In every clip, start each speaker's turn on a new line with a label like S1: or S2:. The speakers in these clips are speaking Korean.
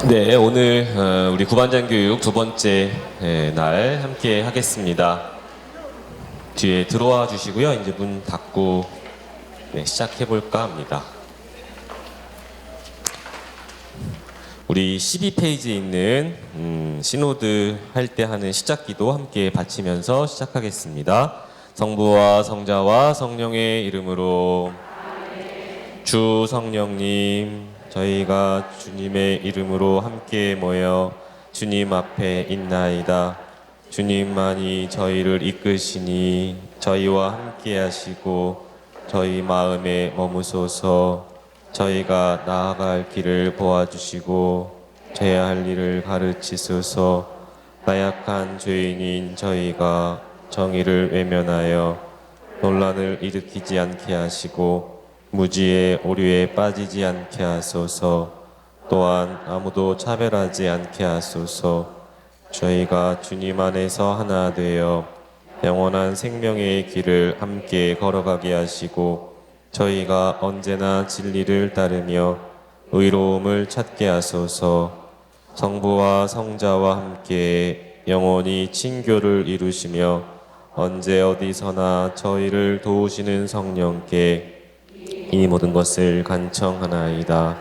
S1: 네, 오늘 우리 구반장 교육 두 번째 날 함께 하겠습니다. 뒤에 들어와 주시고요. 이제 문 닫고 시작해 볼까 합니다. 우리 12페이지에 있는 시노드 할 때 하는 시작기도 함께 바치면서 시작하겠습니다. 성부와 성자와 성령의 이름으로. 주 성령님, 저희가 주님의 이름으로 함께 모여 주님 앞에 있나이다. 주님만이 저희를 이끄시니 저희와 함께 하시고 저희 마음에 머무소서. 저희가 나아갈 길을 보아주시고 해야 할 일을 가르치소서. 나약한 죄인인 저희가 정의를 외면하여 논란을 일으키지 않게 하시고 무지의 오류에 빠지지 않게 하소서. 또한 아무도 차별하지 않게 하소서. 저희가 주님 안에서 하나 되어 영원한 생명의 길을 함께 걸어가게 하시고 저희가 언제나 진리를 따르며 의로움을 찾게 하소서. 성부와 성자와 함께 영원히 친교를 이루시며 언제 어디서나 저희를 도우시는 성령께 이 모든 것을 간청하나이다.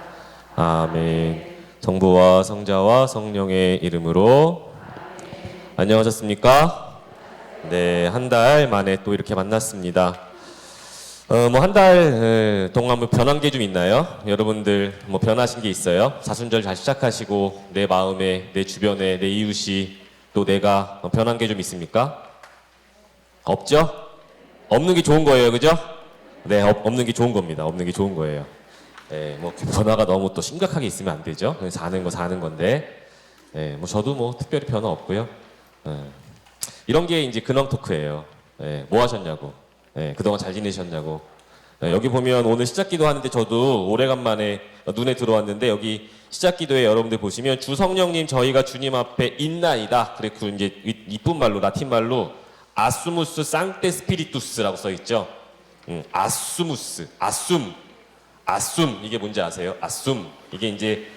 S1: 아멘. 성부와 성자와 성령의 이름으로. 안녕하셨습니까? 네, 한 달 만에 또 이렇게 만났습니다. 한 달 동안 뭐 변한 게 좀 있나요? 여러분들 뭐 변하신 게 있어요? 사순절 잘 시작하시고 내 마음에, 내 주변에, 내 이웃이 또 내가 변한 게 좀 있습니까? 없죠? 없는 게 좋은 거예요, 그죠? 네, 없는 게 좋은 겁니다. 없는 게 좋은 거예요. 네, 뭐 변화가 너무 또 심각하게 있으면 안 되죠. 그냥 사는 건데. 네, 뭐 저도 뭐 특별히 변화 없고요. 이런 게 이제 근황 토크예요. 네, 뭐 하셨냐고. 네, 그동안 잘 지내셨냐고. 네, 여기 보면 오늘 시작기도 하는데 저도 오래간만에 눈에 들어왔는데 여기 시작기도에 여러분들 보시면 주 성령님 저희가 주님 앞에 있나이다. 그리고 이제 이쁜 말로 라틴 말로 아수무스 상테 스피리투스라고 써 있죠. 아수무스, 아숨 이게 뭔지 아세요? 아숨 이게 이제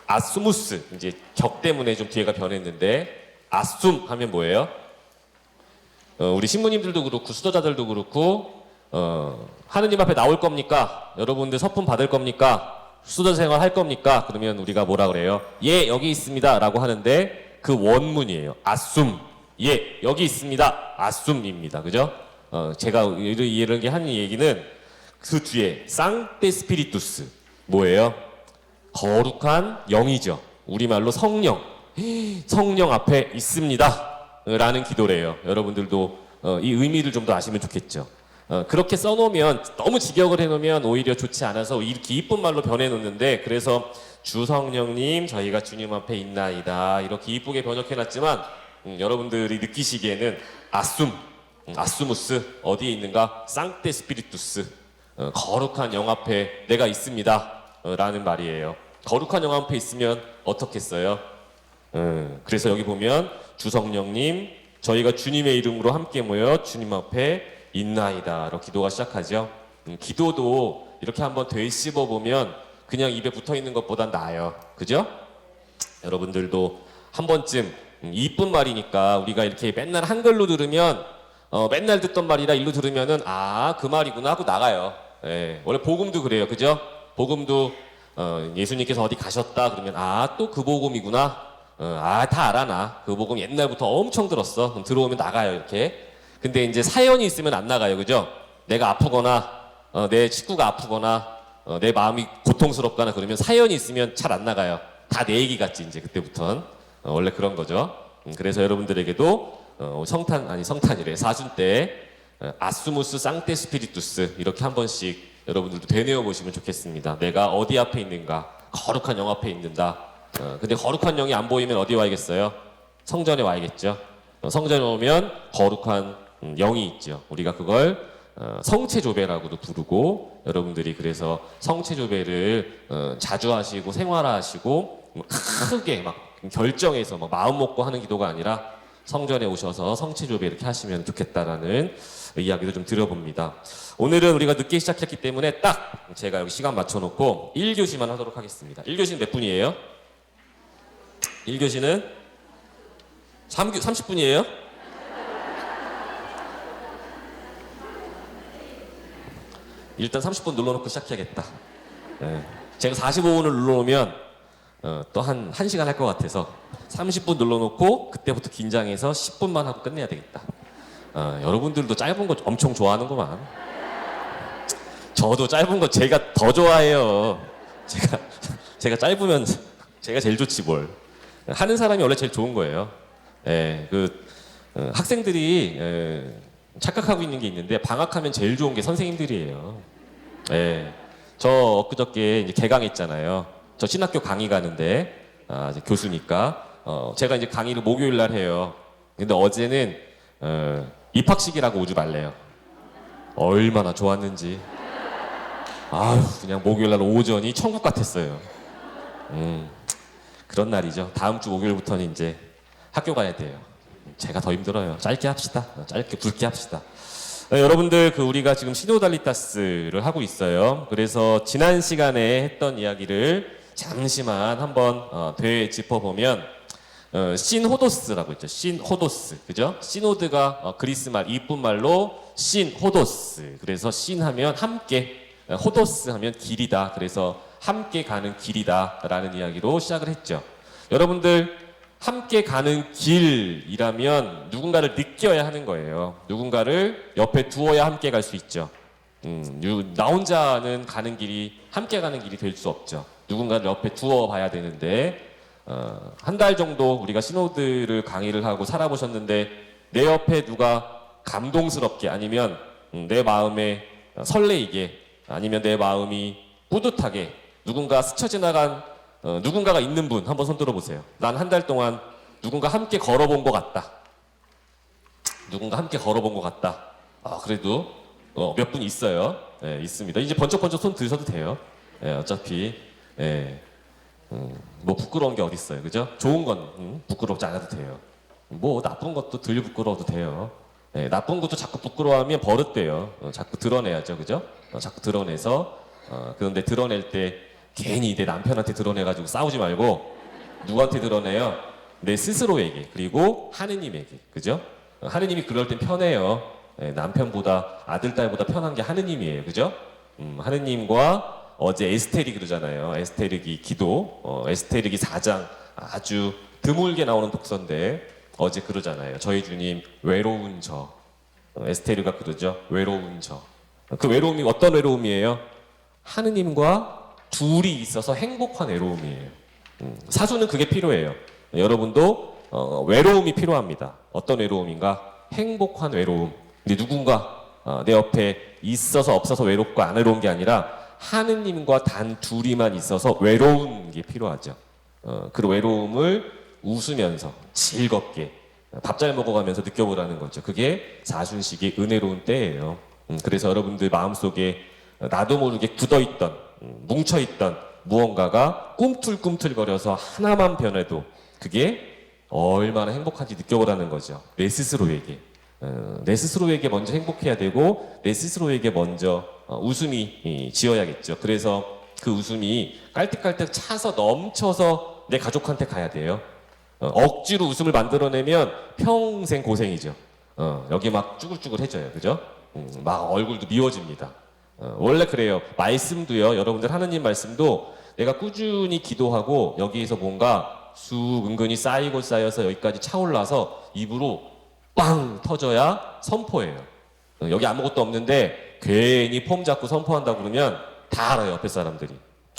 S1: 아수무스 이제 적 때문에 좀 뒤에가 변했는데 아숨 하면 뭐예요? 우리 신부님들도 그렇고 수도자들도 그렇고 하느님 앞에 나올 겁니까? 여러분들 서품 받을 겁니까? 수도자 생활 할 겁니까? 그러면 우리가 뭐라 그래요? 예, 여기 있습니다 라고 하는데 그 원문이에요. 아숨. 예, 여기 있습니다. 아숨입니다. 그죠? 제가 이런 게 하는 얘기는 그 뒤에 상테 스피리투스 뭐예요? 거룩한 영이죠. 우리말로 성령. 성령 앞에 있습니다 라는 기도래요. 여러분들도 이 의미를 좀 더 아시면 좋겠죠. 그렇게 써놓으면 너무 직역을 해놓으면 오히려 좋지 않아서 이렇게 이쁜 말로 변해놓는데 그래서 주 성령님 저희가 주님 앞에 있나이다 이렇게 이쁘게 번역해놨지만 여러분들이 느끼시기에는 아수무스 어디에 있는가? 상테 스피리투스 거룩한 영 앞에 내가 있습니다 라는 말이에요. 거룩한 영 앞에 있으면 어떻겠어요? 그래서 여기 보면 주 성령님 저희가 주님의 이름으로 함께 모여 주님 앞에 있나이다 로 기도가 시작하죠. 기도도 이렇게 한번 되씹어 보면 그냥 입에 붙어있는 것보단 나아요. 그죠? 여러분들도 한 번쯤 이쁜 말이니까 우리가 이렇게 맨날 한글로 들으면 맨날 듣던 말이라 일로 들으면은 그 말이구나 하고 나가요. 예, 원래 복음도 그래요. 그죠? 복음도 예수님께서 어디 가셨다 그러면 또 그 복음이구나. 다 알아 나. 그 복음 옛날부터 엄청 들었어. 그럼 들어오면 나가요 이렇게. 근데 이제 사연이 있으면 안 나가요. 그죠? 내가 아프거나 내 친구가 아프거나 내 마음이 고통스럽거나 그러면 사연이 있으면 잘 안 나가요. 다 내 얘기 같지 이제 그때부터는. 원래 그런 거죠. 그래서 여러분들에게도 성탄이래. 사순 때 아수무스 상테 스피리투스 이렇게 한 번씩 여러분들도 되뇌어 보시면 좋겠습니다. 내가 어디 앞에 있는가? 거룩한 영 앞에 있는다. 근데 거룩한 영이 안 보이면 어디 와야겠어요? 성전에 와야겠죠. 성전에 오면 거룩한 영이 있죠. 우리가 그걸 성체조배라고도 부르고 여러분들이 그래서 성체조배를 자주 하시고 생활화하시고 크게 막 결정해서 막 마음 먹고 하는 기도가 아니라 성전에 오셔서 성체조배 이렇게 하시면 좋겠다라는 이야기도 좀 드려봅니다. 오늘은 우리가 늦게 시작했기 때문에 딱 제가 여기 시간 맞춰놓고 1교시만 하도록 하겠습니다. 1교시는 몇 분이에요? 1교시는 30분이에요? 일단 30분 눌러놓고 시작해야겠다. 네. 제가 45분을 눌러놓으면 또 한 1시간 할 것 같아서 30분 눌러놓고 그때부터 긴장해서 10분만 하고 끝내야 되겠다. 여러분들도 짧은 거 엄청 좋아하는구만. 저도 짧은 거 제가 더 좋아해요. 제가 짧으면 제가 제일 좋지 뭘. 하는 사람이 원래 제일 좋은 거예요. 학생들이 착각하고 있는 게 있는데 방학하면 제일 좋은 게 선생님들이에요. 저 엊그저께 이제 개강했잖아요. 저 신학교 강의 가는데 이제 교수니까 제가 이제 강의를 목요일 날 해요. 근데 어제는 입학식이라고 오지 말래요. 얼마나 좋았는지. 아유 그냥 목요일 날 오전이 천국 같았어요. 그런 날이죠. 다음 주 목요일부터는 이제 학교 가야 돼요. 제가 더 힘들어요. 짧게 합시다. 짧게 굵게 합시다. 여러분들 우리가 지금 시노달리타스를 하고 있어요. 그래서 지난 시간에 했던 이야기를 잠시만 한번 되짚어보면 신호도스라고 있죠. 신호도스, 그죠? 시노드가 그리스 말 이쁜 말로 신호도스. 그래서 신하면 함께, 호도스 하면 길이다. 그래서 함께 가는 길이다라는 이야기로 시작을 했죠. 여러분들 함께 가는 길이라면 누군가를 느껴야 하는 거예요. 누군가를 옆에 두어야 함께 갈 수 있죠. 나 혼자는 가는 길이 함께 가는 길이 될 수 없죠. 누군가를 옆에 두어 봐야 되는데 한 달 정도 우리가 신호들을 강의를 하고 살아보셨는데 내 옆에 누가 감동스럽게 아니면 내 마음에 설레이게 아니면 내 마음이 뿌듯하게 누군가 스쳐 지나간 누군가가 있는 분 한번 손 들어보세요. 난 한 달 동안 누군가 함께 걸어본 것 같다. 누군가 함께 걸어본 것 같다. 그래도 몇 분 있어요. 있습니다. 이제 번쩍번쩍 손 드셔도 돼요. 어차피 뭐 부끄러운 게 어디 있어요, 그죠? 좋은 건 부끄럽지 않아도 돼요. 뭐 나쁜 것도 덜 부끄러워도 돼요. 나쁜 것도 자꾸 부끄러워하면 버릇돼요. 자꾸 드러내야죠, 그죠? 자꾸 드러내서 그런데 드러낼 때 괜히 내 남편한테 드러내가지고 싸우지 말고 누구한테 드러내요? 내 스스로에게 그리고 하느님에게, 그죠? 하느님이 그럴 땐 편해요. 남편보다 아들 딸보다 편한 게 하느님이에요, 그죠? 하느님과 어제 에스테리 그러잖아요. 에스테르기 기도, 에스테르기 4장 아주 드물게 나오는 독서인데 어제 그러잖아요. 저희 주님 외로운 저. 에스테르가 그러죠. 외로운 저. 그 외로움이 어떤 외로움이에요? 하느님과 둘이 있어서 행복한 외로움이에요. 사수는 그게 필요해요. 여러분도 외로움이 필요합니다. 어떤 외로움인가? 행복한 외로움. 근데 누군가 내 옆에 있어서 없어서 외롭고 안 외로운 게 아니라 하느님과 단 둘이만 있어서 외로운 게 필요하죠. 그 외로움을 웃으면서 즐겁게 밥 잘 먹어가면서 느껴보라는 거죠. 그게 사순식의 은혜로운 때예요. 그래서 여러분들 마음속에 나도 모르게 굳어있던 뭉쳐있던 무언가가 꿈틀꿈틀거려서 하나만 변해도 그게 얼마나 행복한지 느껴보라는 거죠. 내 스스로에게. 내 스스로에게 먼저 행복해야 되고 내 스스로에게 먼저 웃음이 지어야겠죠. 그래서 그 웃음이 깔뜩깔뜩 차서 넘쳐서 내 가족한테 가야 돼요. 억지로 웃음을 만들어내면 평생 고생이죠. 여기 막 쭈글쭈글해져요. 그죠? 막 얼굴도 미워집니다. 원래 그래요. 말씀도요. 여러분들 하느님 말씀도 내가 꾸준히 기도하고 여기에서 뭔가 쑥 은근히 쌓이고 쌓여서 여기까지 차올라서 입으로 빵 터져야 선포예요. 여기 아무것도 없는데 괜히 폼 잡고 선포한다 그러면 다 알아요. 옆에 사람들이.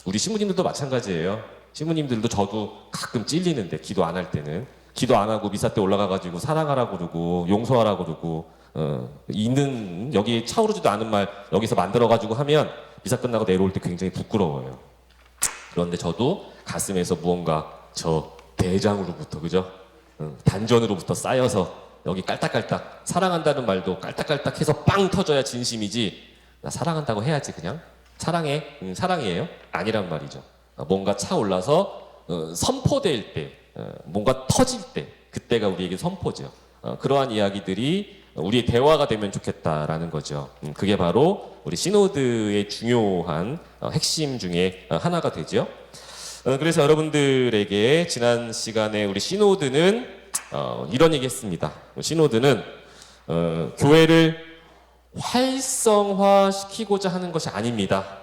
S1: 우리 신부님들도 마찬가지예요. 신부님들도 저도 가끔 찔리는데 기도 안 할 때는 기도 안 하고 미사 때 올라가가지고 사랑하라고 그러고 용서하라고 그러고 있는 여기 차오르지도 않은 말 여기서 만들어가지고 하면 미사 끝나고 내려올 때 굉장히 부끄러워요. 그런데 저도 가슴에서 무언가 저 대장으로부터 그죠? 단전으로부터 쌓여서 여기 깔딱깔딱 사랑한다는 말도 깔딱깔딱 해서 빵 터져야 진심이지 나 사랑한다고 해야지 그냥 사랑해 사랑이에요? 아니란 말이죠. 뭔가 차올라서 선포될 때 뭔가 터질 때 그때가 우리에게 선포죠. 그러한 이야기들이 우리의 대화가 되면 좋겠다라는 거죠. 그게 바로 우리 시노드의 중요한 핵심 중에 하나가 되죠. 그래서 여러분들에게 지난 시간에 우리 시노드는 이런 얘기했습니다. 시노드는 교회를 활성화시키고자 하는 것이 아닙니다.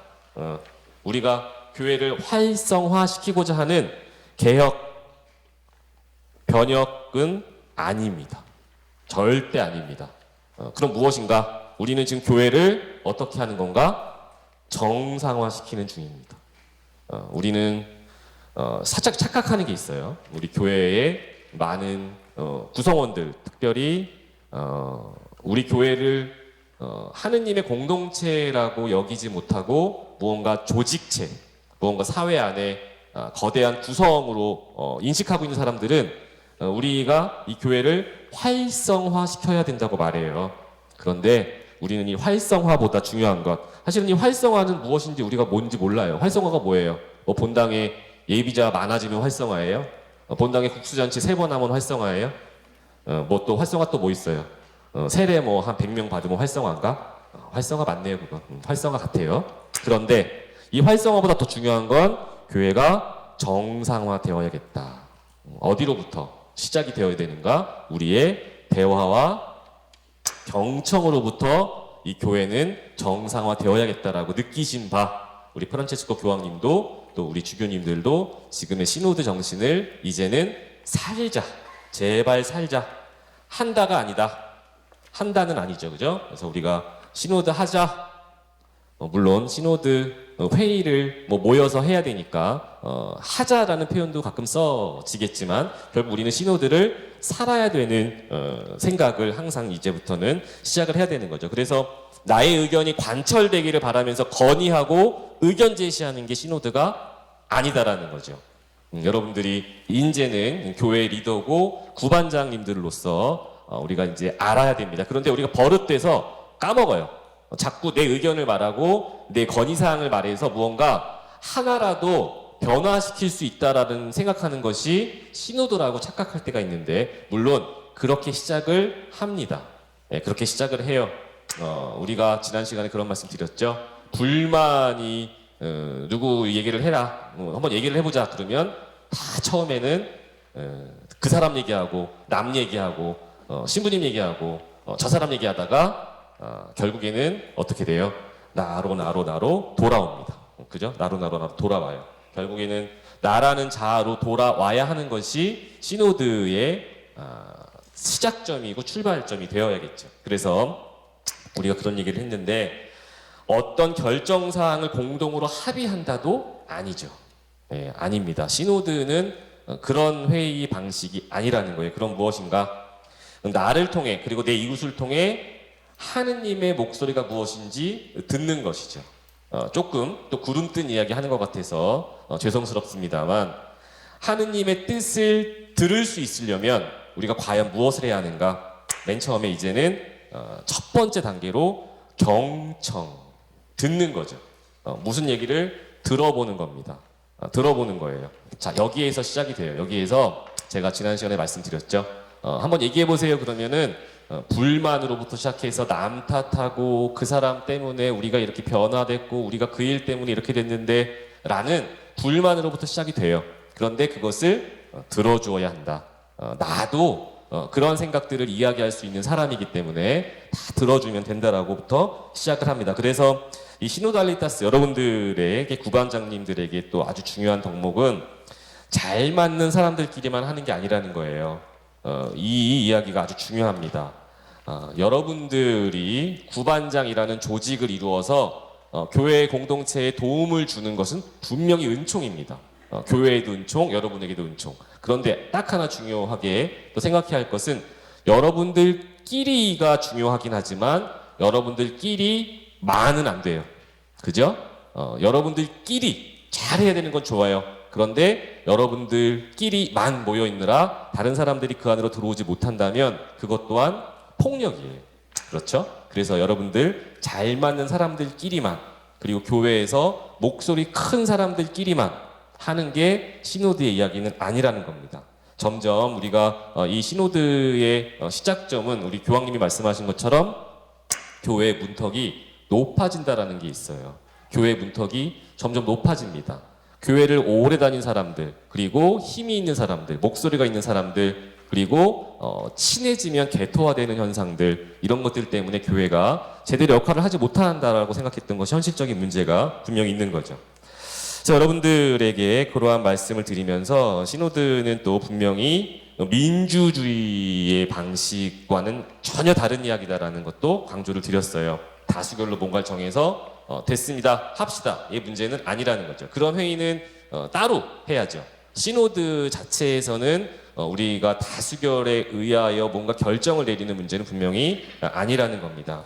S1: 우리가 교회를 활성화시키고자 하는 개혁, 변혁은 아닙니다. 절대 아닙니다. 그럼 무엇인가? 우리는 지금 교회를 어떻게 하는 건가? 정상화시키는 중입니다. 우리는 살짝 착각하는 게 있어요. 우리 교회의 많은 구성원들, 특별히 우리 교회를 하느님의 공동체라고 여기지 못하고 무언가 조직체, 무언가 사회 안에 거대한 구성으로 인식하고 있는 사람들은 우리가 이 교회를 활성화시켜야 된다고 말해요. 그런데 우리는 이 활성화보다 중요한 것, 사실은 이 활성화는 무엇인지 우리가 뭔지 몰라요. 활성화가 뭐예요? 본당에 예비자 많아지면 활성화예요? 본당에 국수잔치 3번 하면 활성화예요? 뭐 또 활성화 또 뭐 있어요? 세례 뭐 한 100명 받으면 활성화인가? 활성화 맞네요, 그거. 활성화 같아요. 그런데 이 활성화보다 더 중요한 건 교회가 정상화되어야겠다. 어디로부터 시작이 되어야 되는가? 우리의 대화와 경청으로부터 이 교회는 정상화되어야겠다라고 느끼신 바, 우리 프란체스코 교황님도 또 우리 주교님들도 지금의 시노드 정신을 이제는 살자, 제발 살자. 한다가 아니다. 한다는 아니죠, 그죠? 그래서 우리가 시노드 하자. 물론 시노드 회의를 모여서 해야 되니까 하자라는 표현도 가끔 써지겠지만 결국 우리는 시노드를 살아야 되는 생각을 항상 이제부터는 시작을 해야 되는 거죠. 그래서 나의 의견이 관철되기를 바라면서 건의하고 의견 제시하는 게 시노드가 아니다라는 거죠. 여러분들이 이제는 교회 리더고 구반장님들로서 우리가 이제 알아야 됩니다. 그런데 우리가 버릇돼서 까먹어요. 자꾸 내 의견을 말하고 내 건의사항을 말해서 무언가 하나라도 변화시킬 수 있다라는 생각하는 것이 시노드라고 착각할 때가 있는데, 물론 그렇게 시작을 합니다. 네, 그렇게 시작을 해요. 우리가 지난 시간에 그런 말씀 드렸죠. 불만이 누구 얘기를 해라, 한번 얘기를 해보자 그러면 다 처음에는 그 사람 얘기하고 남 얘기하고 신부님 얘기하고 저 사람 얘기하다가 결국에는 어떻게 돼요? 나로 돌아옵니다. 그죠? 나로 돌아와요. 결국에는 나라는 자아로 돌아와야 하는 것이 시노드의 시작점이고 출발점이 되어야겠죠. 그래서 우리가 그런 얘기를 했는데 어떤 결정사항을 공동으로 합의한다도 아니죠. 네, 아닙니다. 시노드는 그런 회의 방식이 아니라는 거예요. 그럼 무엇인가? 나를 통해 그리고 내 이웃을 통해 하느님의 목소리가 무엇인지 듣는 것이죠. 조금 또 구름 뜬 이야기 하는 것 같아서 죄송스럽습니다만 하느님의 뜻을 들을 수 있으려면 우리가 과연 무엇을 해야 하는가? 맨 처음에 이제는 첫 번째 단계로 경청, 듣는 거죠. 무슨 얘기를 들어보는 겁니다. 들어보는 거예요. 자, 여기에서 시작이 돼요. 여기에서 제가 지난 시간에 말씀드렸죠. 한번 얘기해 보세요. 그러면은 불만으로부터 시작해서 남 탓하고 그 사람 때문에 우리가 이렇게 변화됐고 우리가 그 일 때문에 이렇게 됐는데 라는 불만으로부터 시작이 돼요. 그런데 그것을 들어주어야 한다. 나도 그런 생각들을 이야기할 수 있는 사람이기 때문에 다 들어주면 된다라고부터 시작을 합니다. 그래서 이 시노달리타스 여러분들에게 구반장님들에게 또 아주 중요한 덕목은 잘 맞는 사람들끼리만 하는 게 아니라는 거예요. 이 이야기가 아주 중요합니다. 여러분들이 구반장이라는 조직을 이루어서 교회 공동체에 도움을 주는 것은 분명히 은총입니다. 교회에도 은총, 여러분에게도 은총. 그런데 딱 하나 중요하게 또 생각해야 할 것은 여러분들끼리가 중요하긴 하지만 여러분들끼리만은 안 돼요. 그죠? 여러분들끼리 잘해야 되는 건 좋아요. 그런데 여러분들끼리만 모여있느라 다른 사람들이 그 안으로 들어오지 못한다면 그것 또한 폭력이에요. 그렇죠? 그래서 여러분들 잘 맞는 사람들끼리만, 그리고 교회에서 목소리 큰 사람들끼리만 하는 게 시노드의 이야기는 아니라는 겁니다. 점점 우리가 이 시노드의 시작점은 우리 교황님이 말씀하신 것처럼 교회의 문턱이 높아진다라는 게 있어요. 교회의 문턱이 점점 높아집니다. 교회를 오래 다닌 사람들, 그리고 힘이 있는 사람들, 목소리가 있는 사람들, 그리고 친해지면 개토화되는 현상들, 이런 것들 때문에 교회가 제대로 역할을 하지 못한다라고 생각했던 것이 현실적인 문제가 분명히 있는 거죠. 자, 여러분들에게 그러한 말씀을 드리면서 시노드는 또 분명히 민주주의의 방식과는 전혀 다른 이야기다라는 것도 강조를 드렸어요. 다수결로 뭔가를 정해서 됐습니다, 합시다, 이 문제는 아니라는 거죠. 그런 회의는 따로 해야죠. 시노드 자체에서는 우리가 다수결에 의하여 뭔가 결정을 내리는 문제는 분명히 아니라는 겁니다.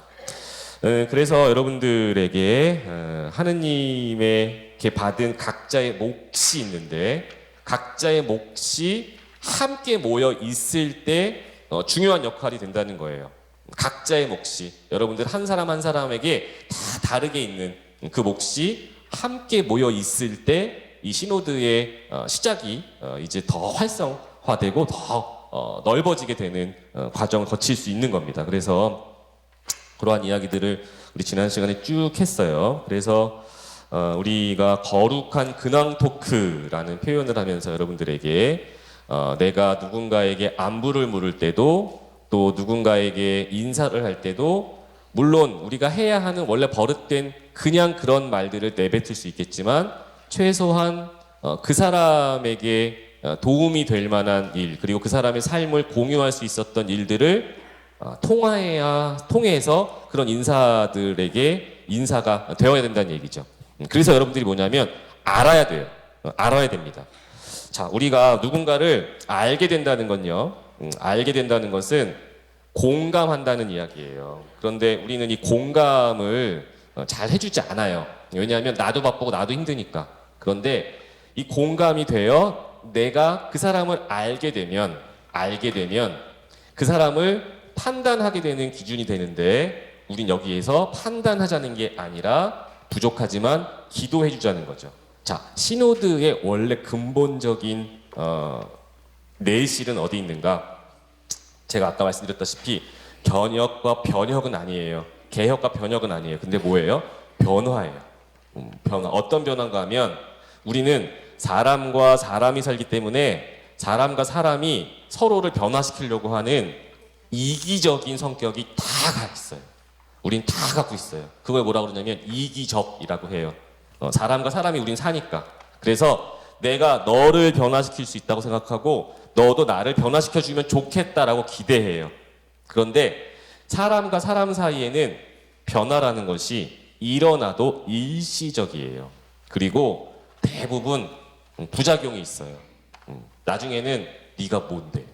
S1: 그래서 여러분들에게 하느님에게 받은 각자의 몫이 있는데, 각자의 몫이 함께 모여 있을 때 중요한 역할이 된다는 거예요. 각자의 몫이, 여러분들 한 사람 한 사람에게 다 다르게 있는 그 몫이 함께 모여 있을 때 이 시노드의 시작이 이제 더 활성화되고 더 넓어지게 되는 과정을 거칠 수 있는 겁니다. 그래서 그러한 이야기들을 우리 지난 시간에 쭉 했어요. 그래서 우리가 거룩한 근황 토크라는 표현을 하면서 여러분들에게 내가 누군가에게 안부를 물을 때도, 또 누군가에게 인사를 할 때도, 물론 우리가 해야 하는 원래 버릇된 그냥 그런 말들을 내뱉을 수 있겠지만 최소한 그 사람에게 도움이 될 만한 일, 그리고 그 사람의 삶을 공유할 수 있었던 일들을 통해서 그런 인사들에게 인사가 되어야 된다는 얘기죠. 그래서 여러분들이 뭐냐면 알아야 돼요. 알아야 됩니다. 자, 우리가 누군가를 알게 된다는 건요, 알게 된다는 것은 공감한다는 이야기예요. 그런데 우리는 이 공감을 잘 해주지 않아요. 왜냐하면 나도 바쁘고 나도 힘드니까. 그런데 이 공감이 되어 내가 그 사람을 알게 되면 그 사람을 판단하게 되는 기준이 되는데, 우린 여기에서 판단하자는 게 아니라 부족하지만 기도해 주자는 거죠. 자, 시노드의 원래 근본적인 내실은 어디 있는가? 제가 아까 말씀드렸다시피 견역과 변혁은 아니에요. 개혁과 변혁은 아니에요. 근데 뭐예요? 변화예요. 변화. 어떤 변화인가 하면 우리는 사람과 사람이 살기 때문에 사람과 사람이 서로를 변화시키려고 하는 이기적인 성격이 다 있어요. 우린 다 갖고 있어요. 그걸 뭐라고 그러냐면 이기적이라고 해요. 사람과 사람이 우린 사니까. 그래서 내가 너를 변화시킬 수 있다고 생각하고 너도 나를 변화시켜주면 좋겠다라고 기대해요. 그런데 사람과 사람 사이에는 변화라는 것이 일어나도 일시적이에요. 그리고 대부분 부작용이 있어요. 나중에는 네가 뭔데?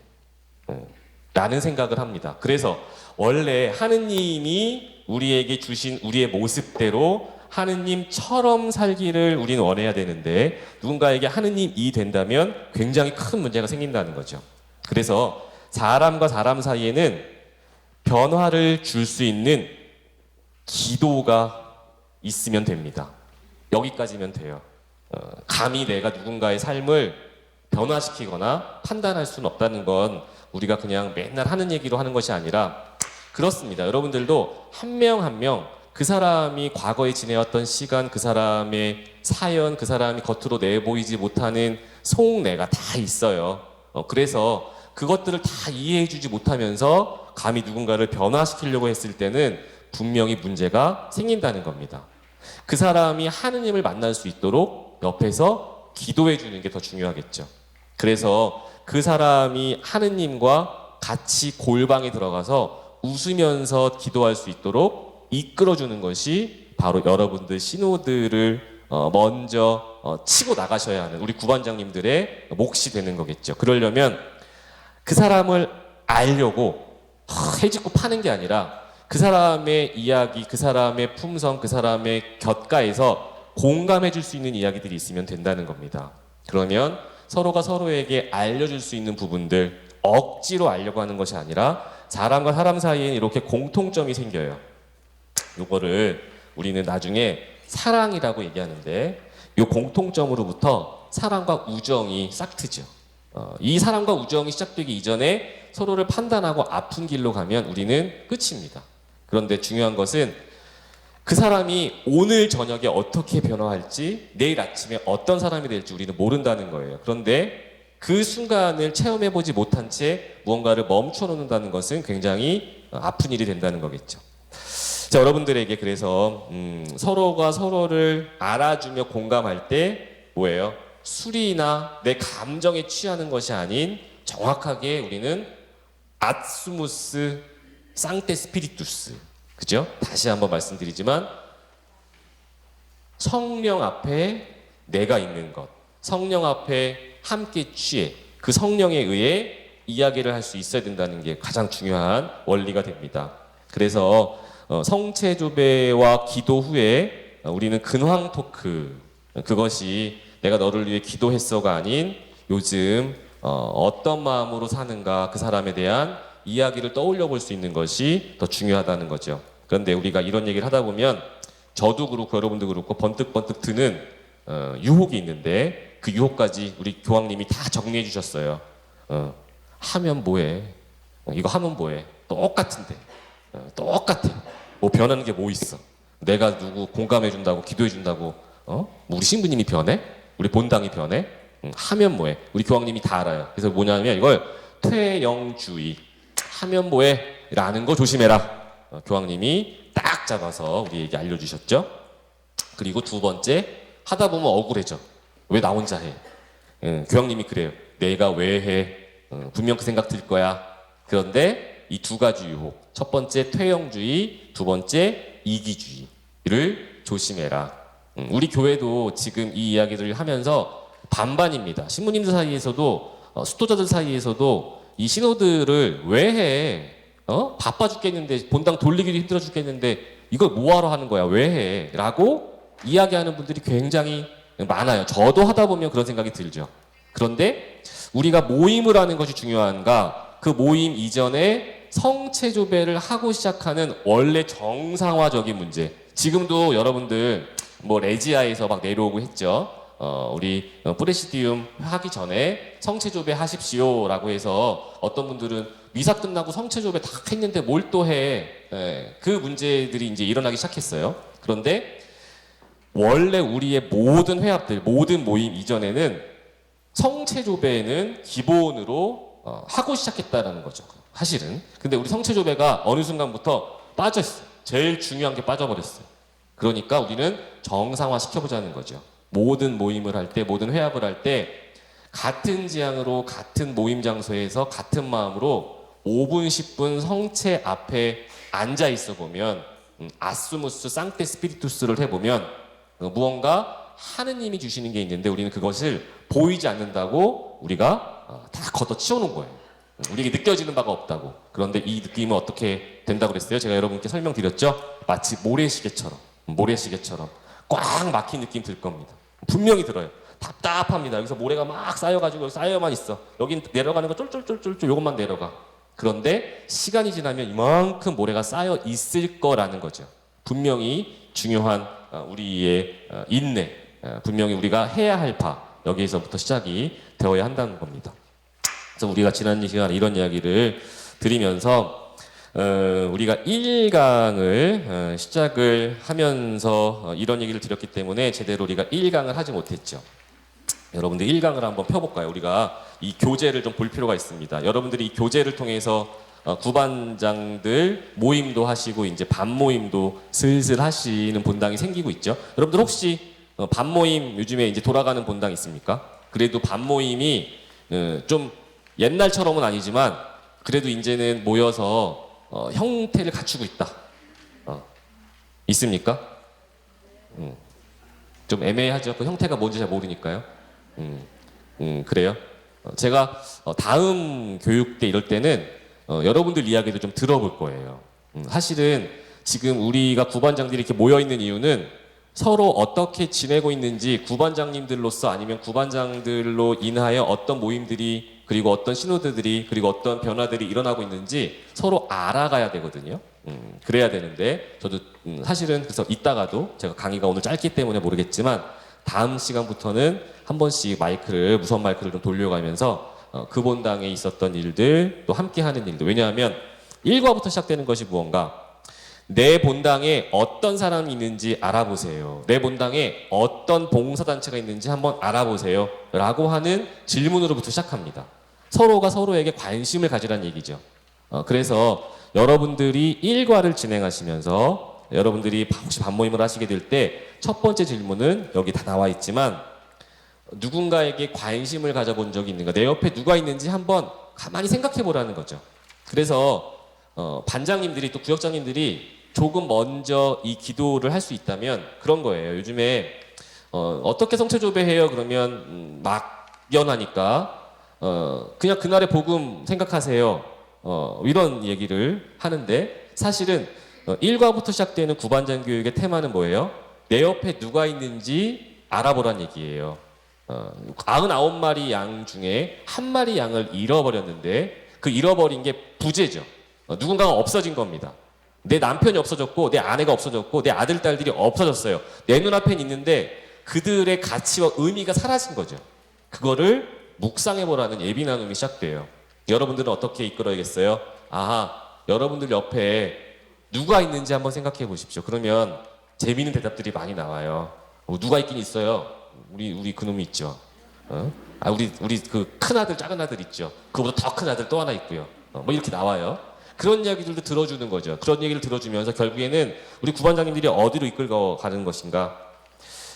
S1: 라는 생각을 합니다. 그래서 원래 하느님이 우리에게 주신 우리의 모습대로 하느님처럼 살기를 우리는 원해야 되는데, 누군가에게 하느님이 된다면 굉장히 큰 문제가 생긴다는 거죠. 그래서 사람과 사람 사이에는 변화를 줄 수 있는 기도가 있으면 됩니다. 여기까지면 돼요. 감히 내가 누군가의 삶을 변화시키거나 판단할 수는 없다는 건 우리가 그냥 맨날 하는 얘기로 하는 것이 아니라, 그렇습니다. 여러분들도 한 명 한 명 그 사람이 과거에 지내왔던 시간, 그 사람의 사연, 그 사람이 겉으로 내보이지 못하는 속내가 다 있어요. 그래서 그것들을 다 이해해주지 못하면서 감히 누군가를 변화시키려고 했을 때는 분명히 문제가 생긴다는 겁니다. 그 사람이 하느님을 만날 수 있도록 옆에서 기도해 주는 게 더 중요하겠죠. 그래서 그 사람이 하느님과 같이 골방에 들어가서 웃으면서 기도할 수 있도록 이끌어주는 것이 바로 여러분들 신호들을 먼저 치고 나가셔야 하는 우리 구반장님들의 몫이 되는 거겠죠. 그러려면 그 사람을 알려고 해집고 파는 게 아니라 그 사람의 이야기, 그 사람의 품성, 그 사람의 곁가에서 공감해 줄 수 있는 이야기들이 있으면 된다는 겁니다. 그러면 서로가 서로에게 알려줄 수 있는 부분들, 억지로 알려고 하는 것이 아니라 사람과 사람 사이에 이렇게 공통점이 생겨요. 이거를 우리는 나중에 사랑이라고 얘기하는데, 이 공통점으로부터 사랑과 우정이 싹트죠. 이 사랑과 우정이 시작되기 이전에 서로를 판단하고 아픈 길로 가면 우리는 끝입니다. 그런데 중요한 것은 그 사람이 오늘 저녁에 어떻게 변화할지, 내일 아침에 어떤 사람이 될지 우리는 모른다는 거예요. 그런데 그 순간을 체험해보지 못한 채 무언가를 멈춰놓는다는 것은 굉장히 아픈 일이 된다는 거겠죠. 자, 여러분들에게 그래서 서로가 서로를 알아주며 공감할 때 뭐예요? 술이나 내 감정에 취하는 것이 아닌 정확하게 우리는 아스무스 상테 스피리투스, 그죠? 다시 한번 말씀드리지만 성령 앞에 내가 있는 것, 성령 앞에 함께 취해 그 성령에 의해 이야기를 할 수 있어야 된다는 게 가장 중요한 원리가 됩니다. 그래서 성체조배와 기도 후에 우리는 근황 토크, 그것이 내가 너를 위해 기도했어가 아닌 요즘 어떤 마음으로 사는가, 그 사람에 대한 이야기를 떠올려 볼 수 있는 것이 더 중요하다는 거죠. 그런데 우리가 이런 얘기를 하다 보면 저도 그렇고 여러분도 그렇고 번뜩번뜩 드는 유혹이 있는데 그 유혹까지 우리 교황님이 다 정리해 주셨어요. 하면 뭐해? 이거 하면 뭐해? 똑같은데. 똑같아. 뭐 변하는 게 뭐 있어? 내가 누구 공감해 준다고 기도해 준다고 우리 신부님이 변해? 우리 본당이 변해? 하면 뭐해? 우리 교황님이 다 알아요. 그래서 뭐냐면 이걸 퇴영주의, 하면 뭐해? 라는 거 조심해라. 교황님이 딱 잡아서 우리에게 알려주셨죠. 그리고 두 번째, 하다 보면 억울해져. 왜 나 혼자 해? 교황님이 그래요. 내가 왜 해? 분명 그 생각 들 거야. 그런데 이 두 가지 유혹, 첫 번째 퇴영주의, 두 번째 이기주의를 조심해라. 우리 교회도 지금 이 이야기들을 하면서 반반입니다. 신부님들 사이에서도 수도자들 사이에서도 이 신호들을 왜 해? 바빠 죽겠는데, 본당 돌리기도 힘들어 죽겠는데 이걸 뭐하러 하는 거야? 왜 해? 라고 이야기하는 분들이 굉장히 많아요. 저도 하다 보면 그런 생각이 들죠. 그런데 우리가 모임을 하는 것이 중요한가? 그 모임 이전에 성체조배를 하고 시작하는 원래 정상화적인 문제. 지금도 여러분들 뭐 레지아에서 막 내려오고 했죠. 우리 프레시디움 하기 전에 성체조배 하십시오라고 해서 어떤 분들은 미사 끝나고 성체조배 다 했는데 뭘 또 해? 그 문제들이 이제 일어나기 시작했어요. 그런데 원래 우리의 모든 회합들, 모든 모임 이전에는 성체조배는 기본으로 하고 시작했다라는 거죠. 사실은. 근데 우리 성체조배가 어느 순간부터 빠졌어요. 제일 중요한 게 빠져버렸어요. 그러니까 우리는 정상화 시켜보자는 거죠. 모든 모임을 할 때, 모든 회합을 할 때 같은 지향으로 같은 모임 장소에서 같은 마음으로 5분, 10분 성체 앞에 앉아 있어 보면 아스무스 상테 스피리투스를 해보면 무언가 하느님이 주시는 게 있는데 우리는 그것을 보이지 않는다고 우리가 다 걷어치워놓은 거예요. 우리에게 느껴지는 바가 없다고. 그런데 이 느낌은 어떻게 된다고 그랬어요? 제가 여러분께 설명드렸죠? 마치 모래시계처럼 꽉 막힌 느낌 들 겁니다. 분명히 들어요. 답답합니다. 여기서 모래가 막 쌓여가지고 쌓여만 있어. 여긴 내려가는 거 쫄쫄쫄쫄쫄 요것만 내려가. 그런데 시간이 지나면 이만큼 모래가 쌓여 있을 거라는 거죠. 분명히 중요한 우리의 인내, 분명히 우리가 해야 할 바, 여기에서부터 시작이 되어야 한다는 겁니다. 그래서 우리가 지난 시간에 이런 이야기를 드리면서 우리가 1강을 시작을 하면서 이런 얘기를 드렸기 때문에 제대로 우리가 1강을 하지 못했죠. 여러분들 1강을 한번 펴볼까요? 우리가 이 교재를 좀 볼 필요가 있습니다. 여러분들이 이 교재를 통해서 구반장들 모임도 하시고 이제 반모임도 슬슬 하시는 본당이 생기고 있죠. 여러분들 혹시 반모임 요즘에 이제 돌아가는 본당 있습니까? 그래도 반모임이 좀 옛날처럼은 아니지만 그래도 이제는 모여서 형태를 갖추고 있다. 있습니까? 좀 애매하죠. 그 형태가 뭔지 잘 모르니까요. 그래요. 제가 다음 교육 때 이럴 때는 여러분들 이야기도 좀 들어볼 거예요. 사실은 지금 우리가 구반장들이 이렇게 모여 있는 이유는 서로 어떻게 지내고 있는지 구반장님들로서 아니면 구반장들로 인하여 어떤 모임들이 그리고 어떤 신호들이 그리고 어떤 변화들이 일어나고 있는지 서로 알아가야 되거든요. 그래야 되는데 저도 사실은 그래서 이따가도 제가 강의가 오늘 짧기 때문에 모르겠지만 다음 시간부터는 한 번씩 무선 마이크를 좀 돌려가면서 그 본당에 있었던 일들 또 함께 하는 일들, 왜냐하면 1과부터 시작되는 것이 무언가 내 본당에 어떤 사람이 있는지 알아보세요. 내 본당에 어떤 봉사단체가 있는지 한번 알아보세요. 라고 하는 질문으로부터 시작합니다. 서로가 서로에게 관심을 가지라는 얘기죠. 그래서 여러분들이 일과를 진행하시면서 여러분들이 혹시 반모임을 하시게 될 때 첫 번째 질문은 여기 다 나와 있지만 누군가에게 관심을 가져본 적이 있는가? 내 옆에 누가 있는지 한번 가만히 생각해 보라는 거죠. 그래서 반장님들이 또 구역장님들이 조금 먼저 이 기도를 할 수 있다면 그런 거예요. 요즘에 어떻게 성체조배해요? 그러면 막연하니까 그냥 그날의 복음 생각하세요. 이런 얘기를 하는데 사실은 1과부터 시작되는 구반장 교육의 테마는 뭐예요? 내 옆에 누가 있는지 알아보란 얘기예요. 99마리 양 중에 한 마리 양을 잃어버렸는데 그 잃어버린 게 부재죠. 누군가가 없어진 겁니다. 내 남편이 없어졌고 내 아내가 없어졌고 내 아들 딸들이 없어졌어요. 내 눈앞엔 있는데 그들의 가치와 의미가 사라진 거죠. 그거를 묵상해보라는 예비 나눔이 시작돼요. 여러분들은 어떻게 이끌어야겠어요? 아하, 여러분들 옆에 누가 있는지 한번 생각해 보십시오. 그러면 재미있는 대답들이 많이 나와요. 누가 있긴 있어요. 우리 그놈이 있죠. 우리 그 큰 아들 작은 아들 있죠. 그보다 더 큰 아들 또 하나 있고요. 뭐 이렇게 나와요. 그런 이야기들도 들어주는 거죠. 그런 얘기를 들어주면서 결국에는 우리 구반장님들이 어디로 이끌어 가는 것인가?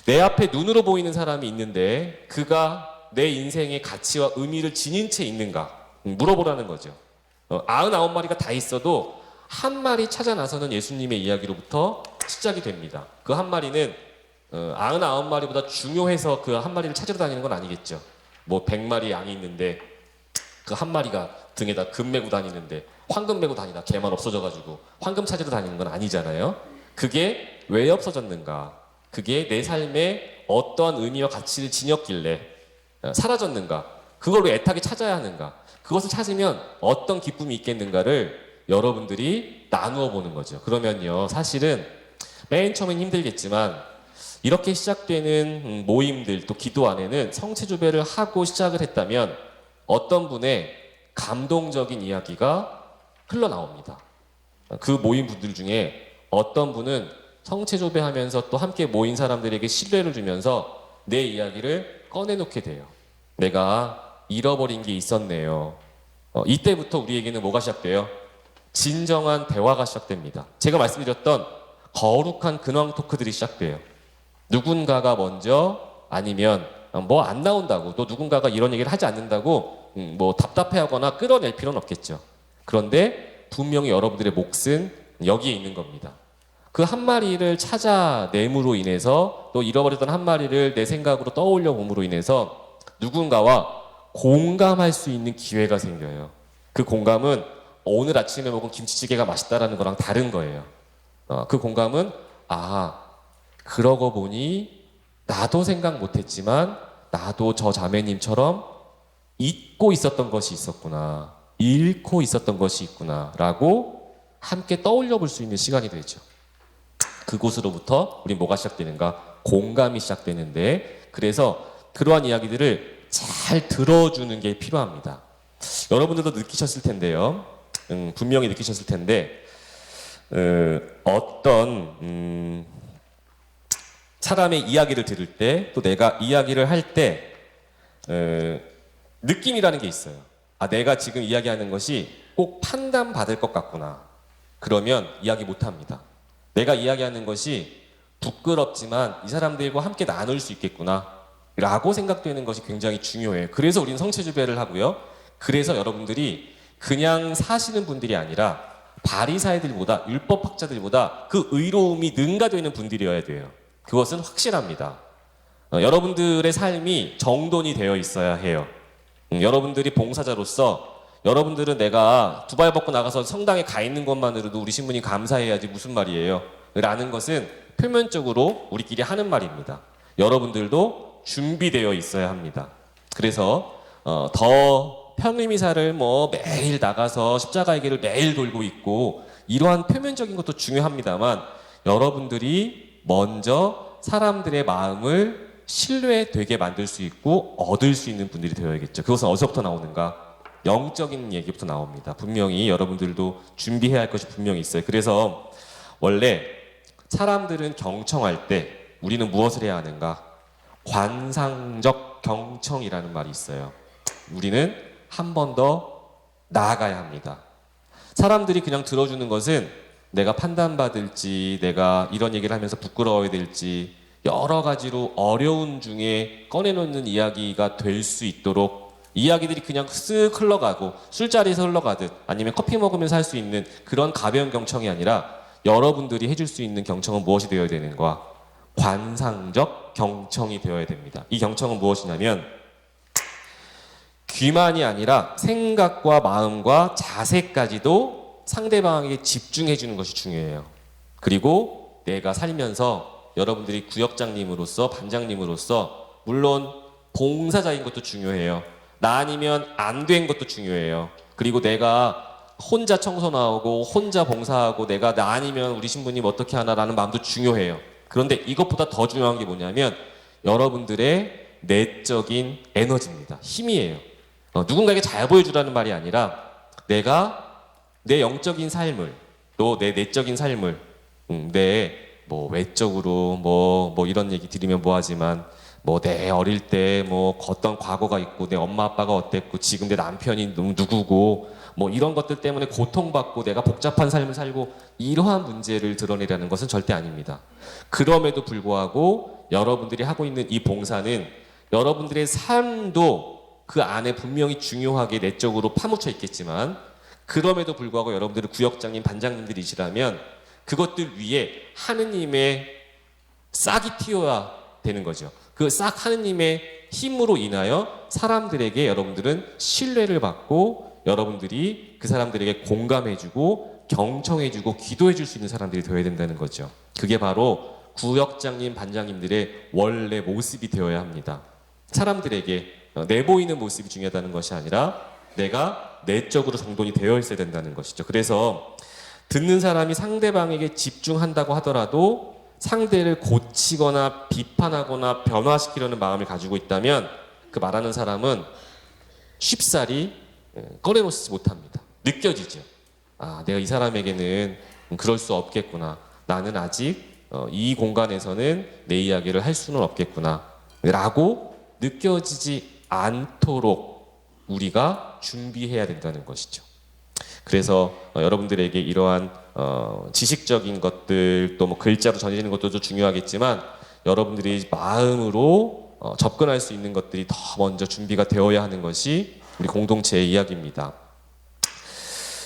S1: 내 앞에 눈으로 보이는 사람이 있는데 그가 내 인생의 가치와 의미를 지닌 채 있는가? 물어보라는 거죠. 99마리가 다 있어도 한 마리 찾아 나서는 예수님의 이야기로부터 시작이 됩니다. 그 한 마리는 99마리보다 중요해서 그 한 마리를 찾으러 다니는 건 아니겠죠. 뭐 100마리 양이 있는데 그 한 마리가 등에다 금 메고 다니는데 황금 메고 다니다 걔만 없어져가지고 황금 찾으러 다니는 건 아니잖아요. 그게 왜 없어졌는가? 그게 내 삶에 어떠한 의미와 가치를 지녔길래 사라졌는가? 그걸 왜 애타게 찾아야 하는가? 그것을 찾으면 어떤 기쁨이 있겠는가를 여러분들이 나누어 보는 거죠. 그러면요, 사실은 맨 처음엔 힘들겠지만 이렇게 시작되는 모임들 또 기도 안에는 성체조배를 하고 시작을 했다면 어떤 분의 감동적인 이야기가 흘러나옵니다. 그 모임 분들 중에 어떤 분은 성체조배하면서 또 함께 모인 사람들에게 신뢰를 주면서 내 이야기를 꺼내놓게 돼요. 내가 잃어버린 게 있었네요. 이때부터 우리에게는 뭐가 시작돼요? 진정한 대화가 시작됩니다. 제가 말씀드렸던 거룩한 근황 토크들이 시작돼요. 누군가가 먼저 아니면 뭐 안 나온다고 또 누군가가 이런 얘기를 하지 않는다고 뭐 답답해하거나 끌어낼 필요는 없겠죠. 그런데 분명히 여러분들의 몫은 여기에 있는 겁니다. 그 한 마리를 찾아냄으로 인해서 또 잃어버렸던 한 마리를 내 생각으로 떠올려 봄으로 인해서 누군가와 공감할 수 있는 기회가 생겨요. 그 공감은 오늘 아침에 먹은 김치찌개가 맛있다라는 거랑 다른 거예요. 그 공감은 그러고 보니 나도 생각 못했지만 나도 저 자매님처럼 잊고 있었던 것이 있었구나, 잃고 있었던 것이 있구나 라고 함께 떠올려 볼 수 있는 시간이 되죠. 그곳으로부터 우리 뭐가 시작되는가? 공감이 시작되는데, 그래서 그러한 이야기들을 잘 들어주는 게 필요합니다. 여러분들도 느끼셨을 텐데요. 분명히 느끼셨을 텐데 어떤 사람의 이야기를 들을 때 또 내가 이야기를 할 때 느낌이라는 게 있어요. 내가 지금 이야기하는 것이 꼭 판단받을 것 같구나. 그러면 이야기 못합니다. 내가 이야기하는 것이 부끄럽지만 이 사람들과 함께 나눌 수 있겠구나 라고 생각되는 것이 굉장히 중요해요. 그래서 우리는 성체주배를 하고요. 그래서 여러분들이 그냥 사시는 분들이 아니라 바리사이들보다, 율법학자들보다 그 의로움이 능가되는 분들이어야 돼요. 그것은 확실합니다. 여러분들의 삶이 정돈이 되어 있어야 해요. 여러분들이 봉사자로서 여러분들은 내가 두 발 벗고 나가서 성당에 가 있는 것만으로도 우리 신부님 감사해야지 무슨 말이에요 라는 것은 표면적으로 우리끼리 하는 말입니다. 여러분들도 준비되어 있어야 합니다. 그래서 더 평림이사를 뭐 매일 나가서 십자가의 길을 매일 돌고 있고 이러한 표면적인 것도 중요합니다만 여러분들이 먼저 사람들의 마음을 신뢰되게 만들 수 있고 얻을 수 있는 분들이 되어야겠죠. 그것은 어디서부터 나오는가? 영적인 얘기부터 나옵니다. 분명히 여러분들도 준비해야 할 것이 분명히 있어요. 그래서 원래 사람들은 경청할 때 우리는 무엇을 해야 하는가? 관상적 경청이라는 말이 있어요. 우리는 한 번 더 나아가야 합니다. 사람들이 그냥 들어주는 것은 내가 판단받을지, 내가 이런 얘기를 하면서 부끄러워야 될지 여러 가지로 어려운 중에 꺼내놓는 이야기가 될 수 있도록 이야기들이 그냥 쓱 흘러가고 술자리에서 흘러가듯 아니면 커피 먹으면서 할 수 있는 그런 가벼운 경청이 아니라 여러분들이 해줄 수 있는 경청은 무엇이 되어야 되는가? 관상적 경청이 되어야 됩니다. 이 경청은 무엇이냐면 귀만이 아니라 생각과 마음과 자세까지도 상대방에게 집중해 주는 것이 중요해요. 그리고 내가 살면서 여러분들이 구역장님으로서 반장님으로서 물론 봉사자인 것도 중요해요. 나 아니면 안 된 것도 중요해요. 그리고 내가 혼자 청소 나오고 혼자 봉사하고 내가 나 아니면 우리 신부님 어떻게 하나라는 마음도 중요해요. 그런데 이것보다 더 중요한 게 뭐냐면 여러분들의 내적인 에너지입니다. 힘이에요. 누군가에게 잘 보여주라는 말이 아니라 내가 내 영적인 삶을 또 내 내적인 삶을 내 뭐 외적으로 뭐 이런 얘기 드리면 뭐하지만 뭐 내 어릴 때 뭐 어떤 과거가 있고 내 엄마 아빠가 어땠고 지금 내 남편이 누구고 뭐 이런 것들 때문에 고통받고 내가 복잡한 삶을 살고 이러한 문제를 드러내려는 것은 절대 아닙니다. 그럼에도 불구하고 여러분들이 하고 있는 이 봉사는 여러분들의 삶도 그 안에 분명히 중요하게 내적으로 파묻혀 있겠지만 그럼에도 불구하고 여러분들은 구역장님, 반장님들이시라면 그것들 위에 하느님의 싹이 튀어야 되는 거죠. 그 싹 하느님의 힘으로 인하여 사람들에게 여러분들은 신뢰를 받고 여러분들이 그 사람들에게 공감해주고 경청해주고 기도해줄 수 있는 사람들이 되어야 된다는 거죠. 그게 바로 구역장님, 반장님들의 원래 모습이 되어야 합니다. 사람들에게 내보이는 모습이 중요하다는 것이 아니라 내가 내적으로 정돈이 되어 있어야 된다는 것이죠. 그래서 듣는 사람이 상대방에게 집중한다고 하더라도 상대를 고치거나 비판하거나 변화시키려는 마음을 가지고 있다면 그 말하는 사람은 쉽사리 꺼내놓지 못합니다. 느껴지죠. 아, 내가 이 사람에게는 그럴 수 없겠구나. 나는 아직 이 공간에서는 내 이야기를 할 수는 없겠구나. 라고 느껴지지 않도록 우리가 준비해야 된다는 것이죠. 그래서 여러분들에게 이러한 지식적인 것들 또 뭐 글자로 전해지는 것도 중요하겠지만 여러분들이 마음으로 접근할 수 있는 것들이 더 먼저 준비가 되어야 하는 것이 우리 공동체의 이야기입니다.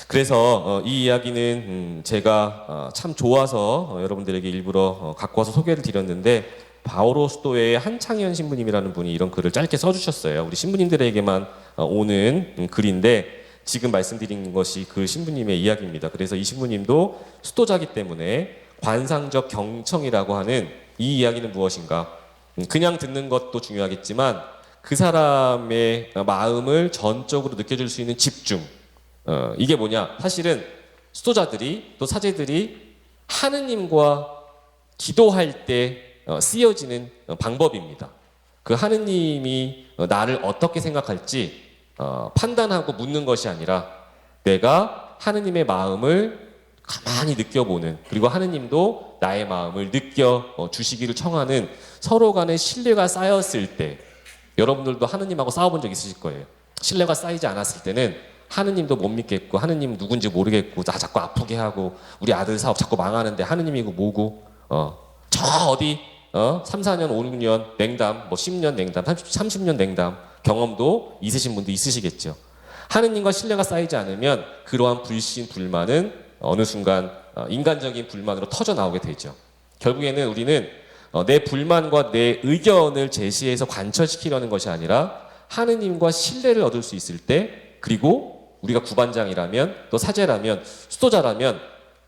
S1: 그래서 이 이야기는 제가 참 좋아서 여러분들에게 일부러 갖고 와서 소개를 드렸는데 바오로 수도의 한창현 신부님이라는 분이 이런 글을 짧게 써주셨어요. 우리 신부님들에게만 오는 글인데 지금 말씀드린 것이 그 신부님의 이야기입니다. 그래서 이 신부님도 수도자기 때문에 관상적 경청이라고 하는 이 이야기는 무엇인가? 그냥 듣는 것도 중요하겠지만 그 사람의 마음을 전적으로 느껴줄 수 있는 집중. 이게 뭐냐? 사실은 수도자들이 또 사제들이 하느님과 기도할 때 쓰여지는 방법입니다. 그 하느님이 나를 어떻게 생각할지 판단하고 묻는 것이 아니라 내가 하느님의 마음을 가만히 느껴보는 그리고 하느님도 나의 마음을 느껴 주시기를 청하는 서로 간의 신뢰가 쌓였을 때 여러분들도 하느님하고 싸워본 적 있으실 거예요. 신뢰가 쌓이지 않았을 때는 하느님도 못 믿겠고 하느님 누군지 모르겠고 나 자꾸 아프게 하고 우리 아들 사업 자꾸 망하는데 하느님이고 뭐고 저 어디 3, 4년, 5, 6년 냉담, 뭐 10년 냉담, 30년 냉담 경험도 있으신 분도 있으시겠죠. 하느님과 신뢰가 쌓이지 않으면 그러한 불신, 불만은 어느 순간 인간적인 불만으로 터져 나오게 되죠. 결국에는 우리는 내 불만과 내 의견을 제시해서 관철시키려는 것이 아니라 하느님과 신뢰를 얻을 수 있을 때 그리고 우리가 구반장이라면 또 사제라면 수도자라면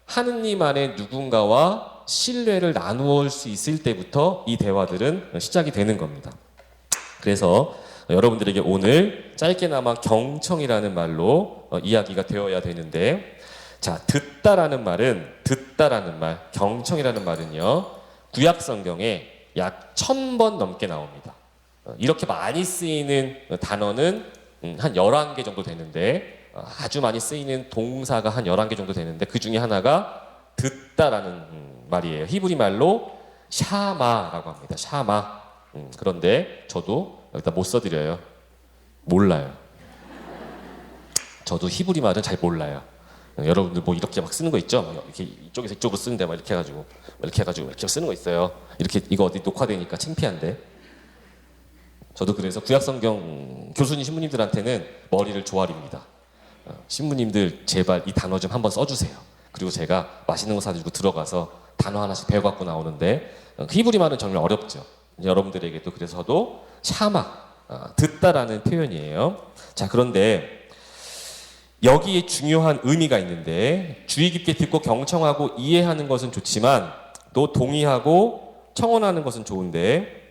S1: 하느님 안에 누군가와 신뢰를 나누어 수 있을 때부터 이 대화들은 시작이 되는 겁니다. 그래서 여러분들에게 오늘 짧게나마 경청이라는 말로 이야기가 되어야 되는데 자, 듣다라는 말, 경청이라는 말은요 구약 성경에 약 1000번 넘게 나옵니다. 이렇게 많이 쓰이는 단어는 한 11개 정도 되는데 아주 많이 쓰이는 동사가 한 11개 정도 되는데 그 중에 하나가 듣다라는 말이에요. 히브리 말로 샤마라고 합니다. 샤마. 그런데 저도 여기다 못 써드려요. 몰라요. 저도 히브리 말은 잘 몰라요. 여러분들 뭐 이렇게 막 쓰는 거 있죠? 막 이렇게 이쪽에서 이쪽으로 쓰는데 막 이렇게 해가지고 이렇게 쓰는 거 있어요. 이렇게 이거 어디 녹화되니까 창피한데. 저도 그래서 구약성경 교수님 신부님들한테는 머리를 조아립니다. 신부님들 제발 이 단어 좀 한번 써주세요. 그리고 제가 맛있는 거 사주고 들어가서 단어 하나씩 배워갖고 나오는데 히브리 말은 정말 어렵죠. 여러분들에게도 그래서도 샤마, 듣다라는 표현이에요. 자, 그런데 여기에 중요한 의미가 있는데 주의 깊게 듣고 경청하고 이해하는 것은 좋지만 또 동의하고 청원하는 것은 좋은데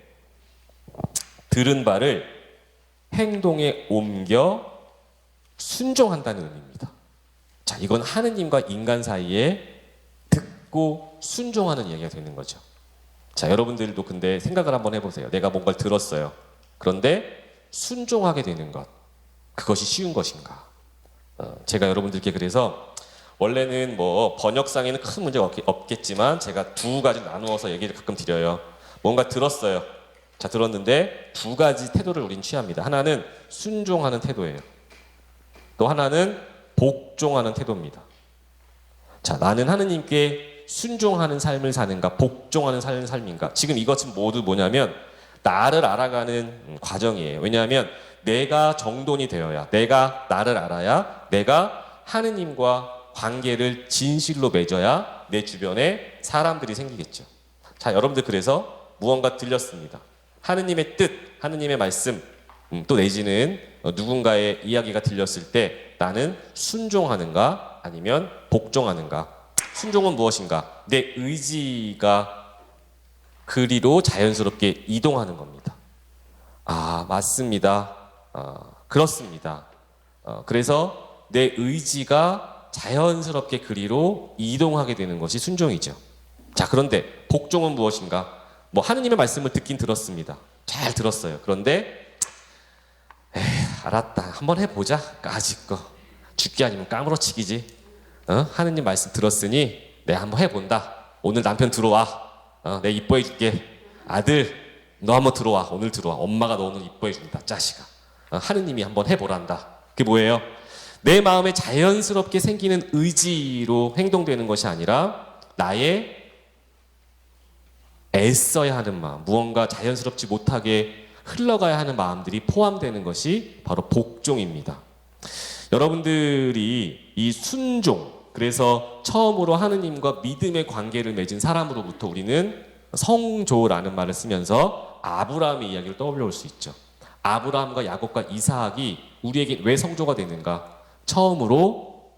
S1: 들은 바를 행동에 옮겨 순종한다는 의미입니다. 자, 이건 하느님과 인간 사이에 듣고 순종하는 이야기가 되는 거죠. 자, 여러분들도 근데 생각을 한번 해보세요. 내가 뭔가를 들었어요. 그런데 순종하게 되는 것, 그것이 쉬운 것인가? 제가 여러분들께 그래서 원래는 뭐 번역상에는 큰 문제가 없겠지만 제가 두 가지 나누어서 얘기를 가끔 드려요. 뭔가 들었어요. 자, 들었는데 두 가지 태도를 우린 취합니다. 하나는 순종하는 태도예요. 또 하나는 복종하는 태도입니다. 자, 나는 하느님께 순종하는 삶을 사는가, 복종하는 삶인가? 지금 이것은 모두 뭐냐면 나를 알아가는 과정이에요. 왜냐하면 내가 정돈이 되어야, 내가 나를 알아야, 내가 하느님과 관계를 진실로 맺어야 내 주변에 사람들이 생기겠죠. 자, 여러분들 그래서 무언가 들렸습니다. 하느님의 뜻, 하느님의 말씀, 또 내지는 누군가의 이야기가 들렸을 때 나는 순종하는가 아니면 복종하는가? 순종은 무엇인가? 내 의지가 그리로 자연스럽게 이동하는 겁니다. 아, 맞습니다. 그렇습니다. 그래서 내 의지가 자연스럽게 그리로 이동하게 되는 것이 순종이죠. 자, 그런데 복종은 무엇인가? 뭐 하느님의 말씀을 듣긴 들었습니다. 잘 들었어요. 그런데 알았다. 한번 해보자. 까짓 거. 죽기 아니면 까무러치기지. 하느님 말씀 들었으니 내가 한번 해본다. 오늘 남편 들어와. 내가 이뻐해줄게. 아들 너 한번 들어와. 오늘 들어와. 엄마가 너 오늘 이뻐해준다. 자식아. 하느님이 한번 해보란다. 그게 뭐예요? 내 마음에 자연스럽게 생기는 의지로 행동되는 것이 아니라 나의 애써야 하는 마음, 무언가 자연스럽지 못하게 흘러가야 하는 마음들이 포함되는 것이 바로 복종입니다. 여러분들이 이 순종, 그래서 처음으로 하느님과 믿음의 관계를 맺은 사람으로부터 우리는 성조라는 말을 쓰면서 아브라함의 이야기를 떠올려 올 수 있죠. 아브라함과 야곱과 이삭이 우리에게 왜 성조가 되는가? 처음으로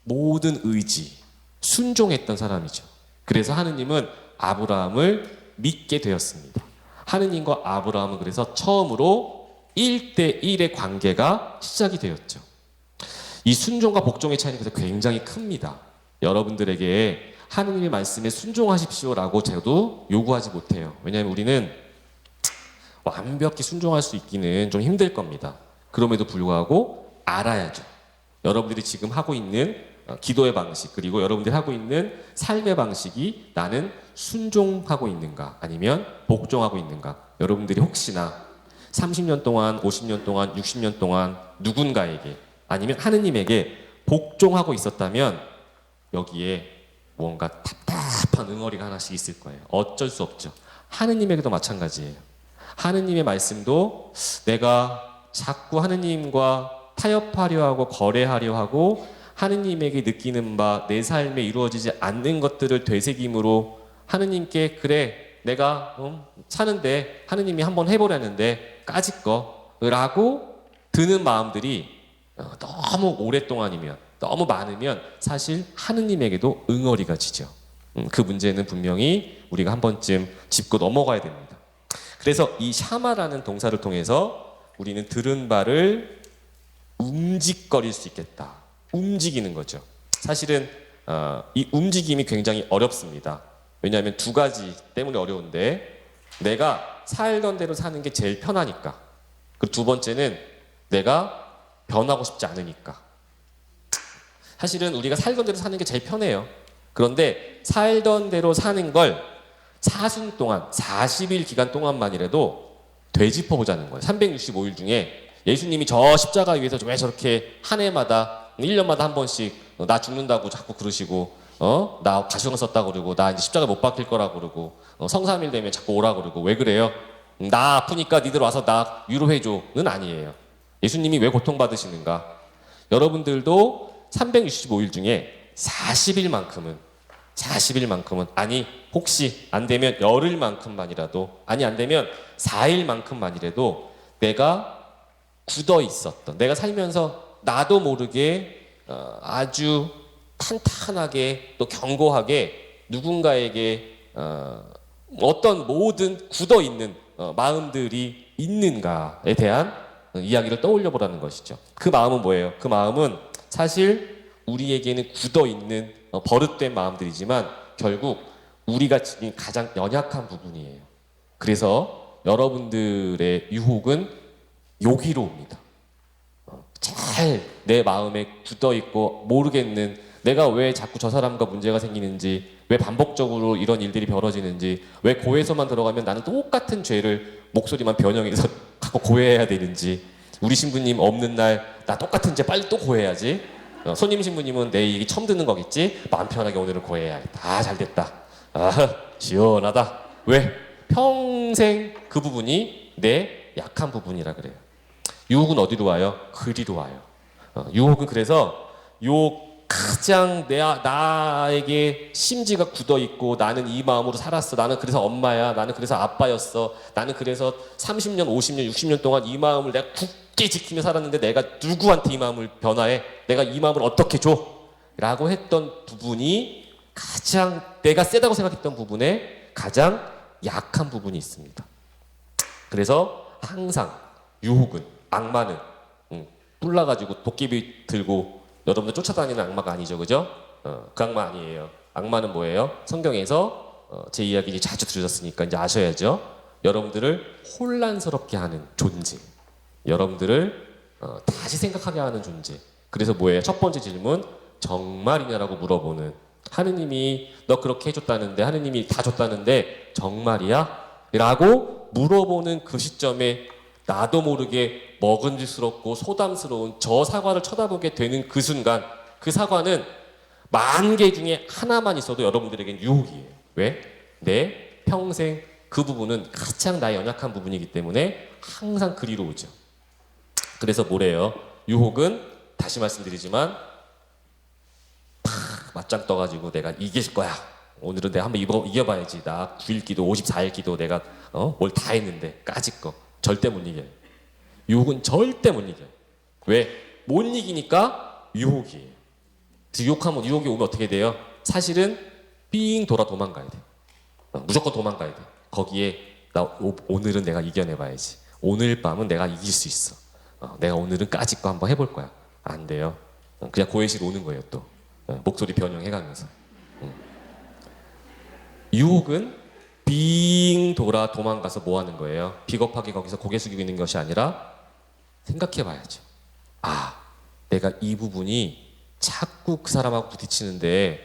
S1: 모든 의지, 순종했던 사람이죠. 그래서 하느님은 아브라함을 믿게 되었습니다. 하느님과 아브라함은 그래서 처음으로 1대1의 관계가 시작이 되었죠. 이 순종과 복종의 차이는 그래서 굉장히 큽니다. 여러분들에게 하느님의 말씀에 순종하십시오라고 저도 요구하지 못해요. 왜냐하면 우리는 완벽히 순종할 수 있기는 좀 힘들 겁니다. 그럼에도 불구하고 알아야죠. 여러분들이 지금 하고 있는 기도의 방식, 그리고 여러분들이 하고 있는 삶의 방식이 나는 순종하고 있는가 아니면 복종하고 있는가. 여러분들이 혹시나 30년 동안, 50년 동안, 60년 동안 누군가에게 아니면 하느님에게 복종하고 있었다면 여기에 뭔가 답답한 응어리가 하나씩 있을 거예요. 어쩔 수 없죠. 하느님에게도 마찬가지예요. 하느님의 말씀도 내가 자꾸 하느님과 타협하려 하고 거래하려 하고 하느님에게 느끼는 바 내 삶에 이루어지지 않는 것들을 되새김으로 하느님께 그래 내가 사는데 하느님이 한번 해보라는데 까짓 거라고 드는 마음들이 너무 오랫동안이면 너무 많으면 사실 하느님에게도 응어리가 지죠. 그 문제는 분명히 우리가 한 번쯤 짚고 넘어가야 됩니다. 그래서 이 샤마라는 동사를 통해서 우리는 들은 바를 움직거릴 수 있겠다. 움직이는 거죠. 사실은 이 움직임이 굉장히 어렵습니다. 왜냐하면 두 가지 때문에 어려운데 내가 살던 대로 사는 게 제일 편하니까. 그리고 두 번째는 내가 변하고 싶지 않으니까. 사실은 우리가 살던 대로 사는 게 제일 편해요. 그런데 살던 대로 사는 걸 사순 동안 40일 기간 동안만이라도 되짚어보자는 거예요. 365일 중에 예수님이 저 십자가 위에서 왜 저렇게 한 해마다 1년마다 한 번씩 나 죽는다고 자꾸 그러시고 나 가시관 썼다고 그러고 나 이제 십자가 못 박힐 거라고 그러고 성삼일 되면 자꾸 오라고 그러고 왜 그래요? 나 아프니까 니들 와서 나 위로해줘는 아니에요. 예수님이 왜 고통받으시는가? 여러분들도 365일 중에 40일만큼은 아니 혹시 안 되면 열흘만큼만이라도 아니 안 되면 4일만큼만이라도 내가 굳어 있었던 내가 살면서 나도 모르게 아주 탄탄하게 또 견고하게 누군가에게 어떤 모든 굳어 있는 마음들이 있는가에 대한 이야기를 떠올려 보라는 것이죠. 그 마음은 뭐예요? 그 마음은 사실 우리에게는 굳어 있는 버릇된 마음들이지만 결국 우리가 지금 가장 연약한 부분이에요. 그래서 여러분들의 유혹은 여기로 옵니다. 잘 내 마음에 굳어 있고 모르겠는 내가 왜 자꾸 저 사람과 문제가 생기는지 왜 반복적으로 이런 일들이 벌어지는지 왜 고해서만 들어가면 나는 똑같은 죄를 목소리만 변형해서 갖고 고해해야 되는지 우리 신부님 없는 날 나 똑같은 죄 빨리 또 고해야지 손님 신부님은 내 얘기 처음 듣는 거겠지 마음 편하게 오늘은 고해야겠다 잘 됐다 시원하다 왜? 평생 그 부분이 내 약한 부분이라 그래요. 유혹은 어디로 와요? 그리로 와요. 유혹은 그래서 가장 나에게 심지가 굳어 있고 나는 이 마음으로 살았어. 나는 그래서 엄마야. 나는 그래서 아빠였어. 나는 그래서 30년, 50년, 60년 동안 이 마음을 내가 굳게 지키며 살았는데 내가 누구한테 이 마음을 변화해? 내가 이 마음을 어떻게 줘? 라고 했던 부분이 가장 내가 세다고 생각했던 부분에 가장 약한 부분이 있습니다. 그래서 항상 유혹은 악마는 뿔나가지고 도깨비 들고 여러분들 쫓아다니는 악마가 아니죠, 그죠? 그 악마 아니에요. 악마는 뭐예요? 성경에서 제 이야기 자주 들으셨으니까 이제 아셔야죠. 여러분들을 혼란스럽게 하는 존재. 여러분들을 다시 생각하게 하는 존재. 그래서 뭐예요? 첫 번째 질문, 정말이냐라고 물어보는. 하느님이 너 그렇게 해줬다는데, 하느님이 다 줬다는데 정말이야? 라고 물어보는 그 시점에 나도 모르게 먹은지스럽고 소담스러운 저 사과를 쳐다보게 되는 그 순간 그 사과는 10,000개 중에 하나만 있어도 여러분들에겐 유혹이에요. 왜? 내 평생 그 부분은 가장 나의 연약한 부분이기 때문에 항상 그리로 오죠. 그래서 뭐래요? 유혹은 다시 말씀드리지만 팍 맞짱 떠가지고 내가 이길 거야. 오늘은 내가 한번 이겨봐야지. 나 9일 기도 54일 기도 내가 뭘 다 했는데 까짓 거 절대 못 이겨요. 유혹은 절대 못 이겨요. 왜? 못 이기니까 유혹이에요. 유혹하면 유혹이 오면 어떻게 돼요? 사실은 삥 돌아 도망가야 돼. 무조건 도망가야 돼. 거기에 오늘은 내가 이겨내봐야지. 오늘 밤은 내가 이길 수 있어. 내가 오늘은 까짓 거 한번 해볼 거야. 안 돼요. 그냥 고해실 오는 거예요 또. 목소리 변형해가면서. 유혹은 빙 돌아 도망가서 뭐 하는 거예요? 비겁하게 거기서 고개 숙이고 있는 것이 아니라 생각해 봐야죠. 내가 이 부분이 자꾸 그 사람하고 부딪히는데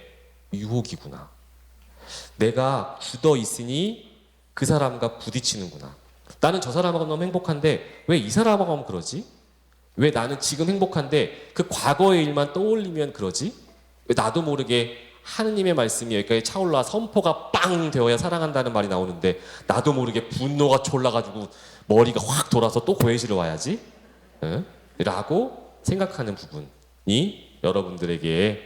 S1: 유혹이구나. 내가 굳어 있으니 그 사람과 부딪히는구나. 나는 저 사람하고 너무 행복한데 왜 이 사람하고 하면 그러지? 왜 나는 지금 행복한데 그 과거의 일만 떠올리면 그러지? 왜 나도 모르게 하느님의 말씀이 여기까지 차올라 선포가 빵 되어야 사랑한다는 말이 나오는데 나도 모르게 분노가 촐라가지고 머리가 확 돌아서 또 고해실을 와야지? 라고 생각하는 부분이 여러분들에게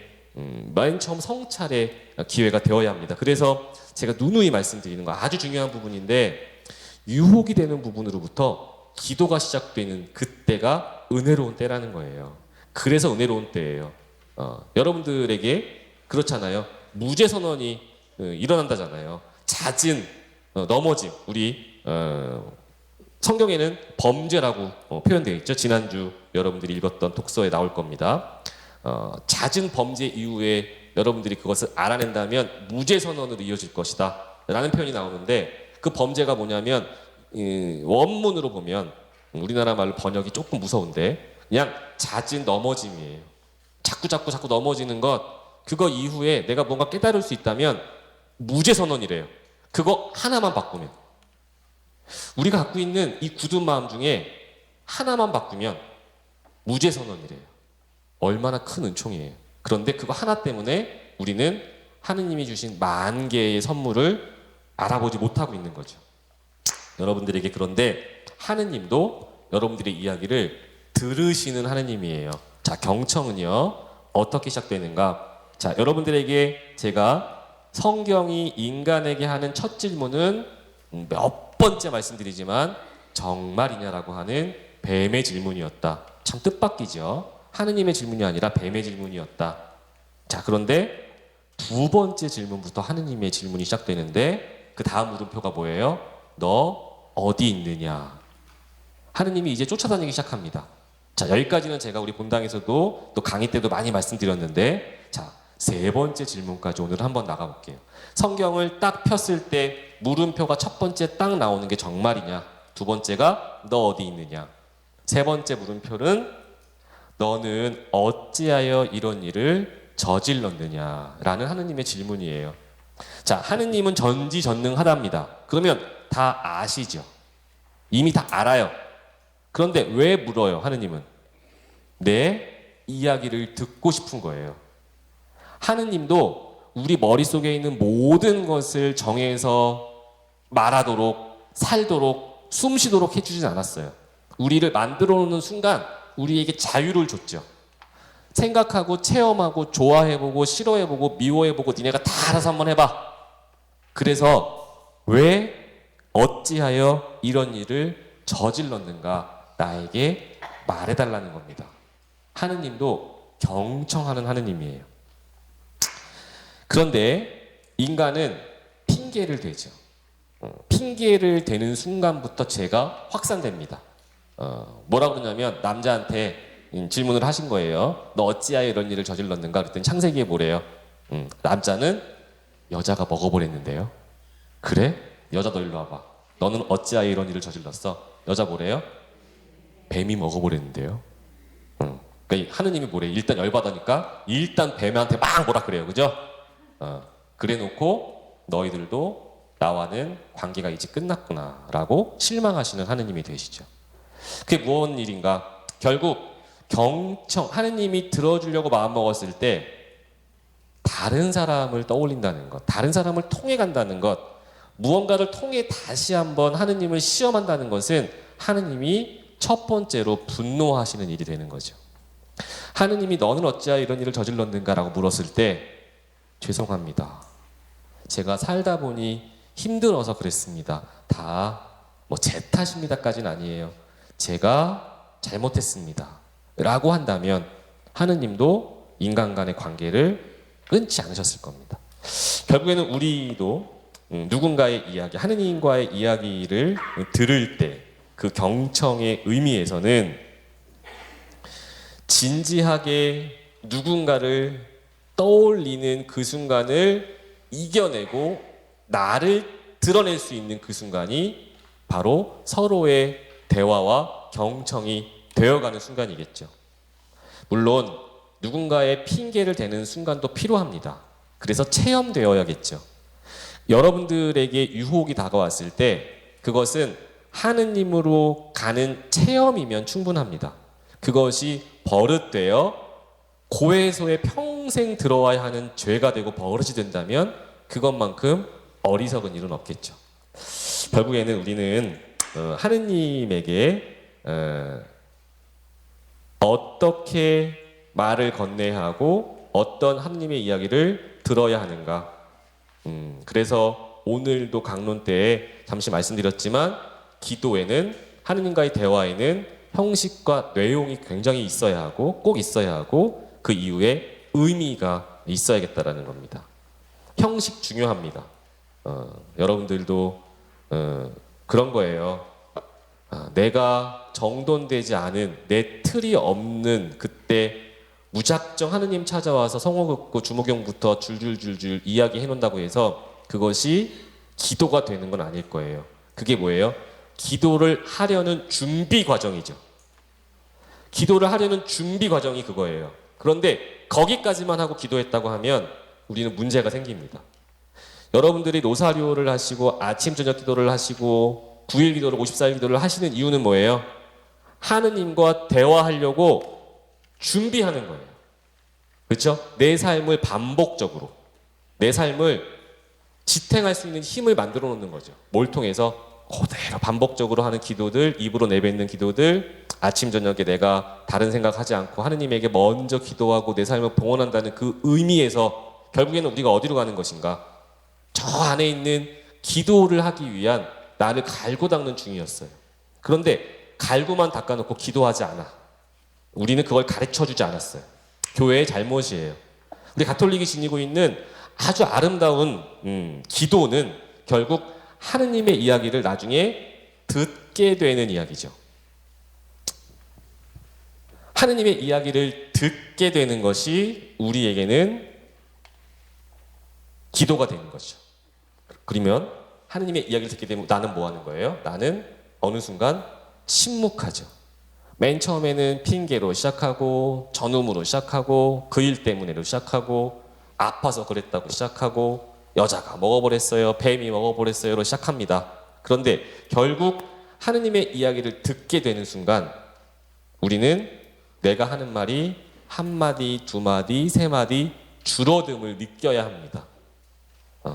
S1: 맨 처음 성찰의 기회가 되어야 합니다. 그래서 제가 누누이 말씀드리는 거 아주 중요한 부분인데 유혹이 되는 부분으로부터 기도가 시작되는 그때가 은혜로운 때라는 거예요. 그래서 은혜로운 때예요. 여러분들에게 그렇잖아요. 무죄 선언이 일어난다잖아요. 잦은 넘어짐. 우리 성경에는 범죄라고 표현되어 있죠. 지난주 여러분들이 읽었던 독서에 나올 겁니다. 잦은 범죄 이후에 여러분들이 그것을 알아낸다면 무죄 선언으로 이어질 것이다 라는 표현이 나오는데 그 범죄가 뭐냐면 원문으로 보면 우리나라 말로 번역이 조금 무서운데 그냥 잦은 넘어짐이에요. 자꾸 넘어지는 것 그거 이후에 내가 뭔가 깨달을 수 있다면 무죄선언이래요. 그거 하나만 바꾸면. 우리가 갖고 있는 이 굳은 마음 중에 하나만 바꾸면 무죄선언이래요. 얼마나 큰 은총이에요. 그런데 그거 하나 때문에 우리는 하느님이 주신 만 개의 선물을 알아보지 못하고 있는 거죠. 여러분들에게 그런데 하느님도 여러분들의 이야기를 들으시는 하느님이에요. 자, 경청은요 어떻게 시작되는가? 자, 여러분들에게 제가 성경이 인간에게 하는 첫 질문은 몇 번째 말씀드리지만 정말이냐라고 하는 뱀의 질문이었다. 참 뜻밖이죠. 하느님의 질문이 아니라 뱀의 질문이었다. 자, 그런데 두 번째 질문부터 하느님의 질문이 시작되는데 그 다음 물음표가 뭐예요? 너 어디 있느냐? 하느님이 이제 쫓아다니기 시작합니다. 자, 여기까지는 제가 우리 본당에서도 또 강의 때도 많이 말씀드렸는데, 자, 세 번째 질문까지 오늘 한번 나가볼게요. 성경을 딱 폈을 때 물음표가 첫 번째 딱 나오는 게 정말이냐? 두 번째가 너 어디 있느냐? 세 번째 물음표는 너는 어찌하여 이런 일을 저질렀느냐? 라는 하느님의 질문이에요. 자, 하느님은 전지전능하답니다. 그러면 다 아시죠? 이미 다 알아요. 그런데 왜 물어요, 하느님은? 내 이야기를 듣고 싶은 거예요. 하느님도 우리 머릿속에 있는 모든 것을 정해서 말하도록, 살도록, 숨쉬도록 해주진 않았어요. 우리를 만들어 놓는 순간 우리에게 자유를 줬죠. 생각하고 체험하고 좋아해보고 싫어해보고 미워해보고 니네가 다 알아서 한번 해봐. 그래서 왜 어찌하여 이런 일을 저질렀는가 나에게 말해달라는 겁니다. 하느님도 경청하는 하느님이에요. 그런데 인간은 핑계를 대죠. 핑계를 대는 순간부터 죄가 확산됩니다. 뭐라고 그러냐면 남자한테 질문을 하신 거예요. 너 어찌하여 이런 일을 저질렀는가? 그랬더니 창세기에 뭐래요? 남자는 여자가 먹어버렸는데요. 그래? 여자 너 일로 와봐. 너는 어찌하여 이런 일을 저질렀어? 여자 뭐래요? 뱀이 먹어버렸는데요. 그러니까 하느님이 뭐래요? 일단 열받으니까 일단 뱀한테 막 뭐라 그래요. 그죠? 그래 놓고 너희들도 나와는 관계가 이제 끝났구나 라고 실망하시는 하느님이 되시죠. 그게 무슨 일인가? 결국 경청, 하느님이 들어주려고 마음먹었을 때 다른 사람을 떠올린다는 것, 다른 사람을 통해 간다는 것, 무언가를 통해 다시 한번 하느님을 시험한다는 것은 하느님이 첫 번째로 분노하시는 일이 되는 거죠. 하느님이 너는 어찌하여 이런 일을 저질렀는가 라고 물었을 때 죄송합니다. 제가 살다 보니 힘들어서 그랬습니다. 다 뭐 제 탓입니다까지는 아니에요. 제가 잘못했습니다. 라고 한다면 하느님도 인간 간의 관계를 끊지 않으셨을 겁니다. 결국에는 우리도 누군가의 이야기, 하느님과의 이야기를 들을 때 그 경청의 의미에서는 진지하게 누군가를 떠올리는 그 순간을 이겨내고 나를 드러낼 수 있는 그 순간이 바로 서로의 대화와 경청이 되어가는 순간이겠죠. 물론 누군가의 핑계를 대는 순간도 필요합니다. 그래서 체험되어야겠죠. 여러분들에게 유혹이 다가왔을 때 그것은 하느님으로 가는 체험이면 충분합니다. 그것이 버릇되어 고해소에 평생 들어와야 하는 죄가 되고 버릇이 된다면 그것만큼 어리석은 일은 없겠죠. 결국에는 우리는 하느님에게 어떻게 말을 건네야 하고 어떤 하느님의 이야기를 들어야 하는가. 그래서 오늘도 강론 때에 잠시 말씀드렸지만 기도에는 하느님과의 대화에는 형식과 내용이 굉장히 있어야 하고 꼭 있어야 하고 그 이후에 의미가 있어야겠다라는 겁니다. 형식 중요합니다. 여러분들도 그런 거예요. 내가 정돈되지 않은 내 틀이 없는 그때 무작정 하느님 찾아와서 성호 긋고 주목경부터 줄줄줄줄 이야기해 놓는다고 해서 그것이 기도가 되는 건 아닐 거예요. 그게 뭐예요? 기도를 하려는 준비 과정이죠. 기도를 하려는 준비 과정이 그거예요. 그런데 거기까지만 하고 기도했다고 하면 우리는 문제가 생깁니다. 여러분들이 로사리오를 하시고 아침 저녁 기도를 하시고 9일 기도를 54일 기도를 하시는 이유는 뭐예요? 하느님과 대화하려고 준비하는 거예요. 그렇죠? 내 삶을 반복적으로, 내 삶을 지탱할 수 있는 힘을 만들어 놓는 거죠. 뭘 통해서? 그대로 반복적으로 하는 기도들, 입으로 내뱉는 기도들, 아침 저녁에 내가 다른 생각하지 않고 하느님에게 먼저 기도하고 내 삶을 봉헌한다는 그 의미에서 결국에는 우리가 어디로 가는 것인가? 저 안에 있는 기도를 하기 위한 나를 갈고 닦는 중이었어요. 그런데 갈고만 닦아놓고 기도하지 않아. 우리는 그걸 가르쳐주지 않았어요. 교회의 잘못이에요. 우리 가톨릭이 지니고 있는 아주 아름다운 기도는 결국 하느님의 이야기를 나중에 듣게 되는 이야기죠. 하느님의 이야기를 듣게 되는 것이 우리에게는 기도가 되는 거죠. 그러면 하느님의 이야기를 듣게 되면 나는 뭐 하는 거예요? 나는 어느 순간 침묵하죠. 맨 처음에는 핑계로 시작하고 전음으로 시작하고 그 일 때문에로 시작하고 아파서 그랬다고 시작하고 여자가 먹어버렸어요. 뱀이 먹어버렸어요로 시작합니다. 그런데 결국 하느님의 이야기를 듣게 되는 순간 우리는 내가 하는 말이 한 마디, 두 마디, 세 마디 줄어듦을 느껴야 합니다.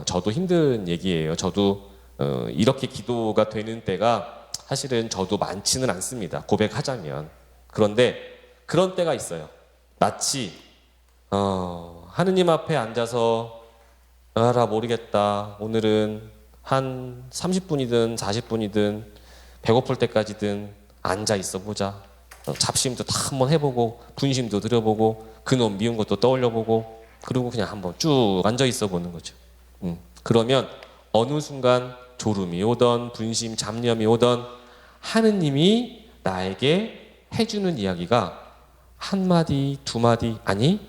S1: 저도 힘든 얘기예요. 저도 이렇게 기도가 되는 때가 사실은 저도 많지는 않습니다. 고백하자면. 그런데 그런 때가 있어요. 마치 하느님 앞에 앉아서 알아 모르겠다. 오늘은 한 30분이든 40분이든 배고플 때까지든 앉아 있어 보자. 잡심도 다 한번 해보고 분심도 들여보고 그놈 미운 것도 떠올려보고 그리고 그냥 한번 쭉 앉아 있어 보는 거죠. 그러면 어느 순간 졸음이 오던 분심, 잡념이 오던 하느님이 나에게 해주는 이야기가 한 마디, 두 마디, 아니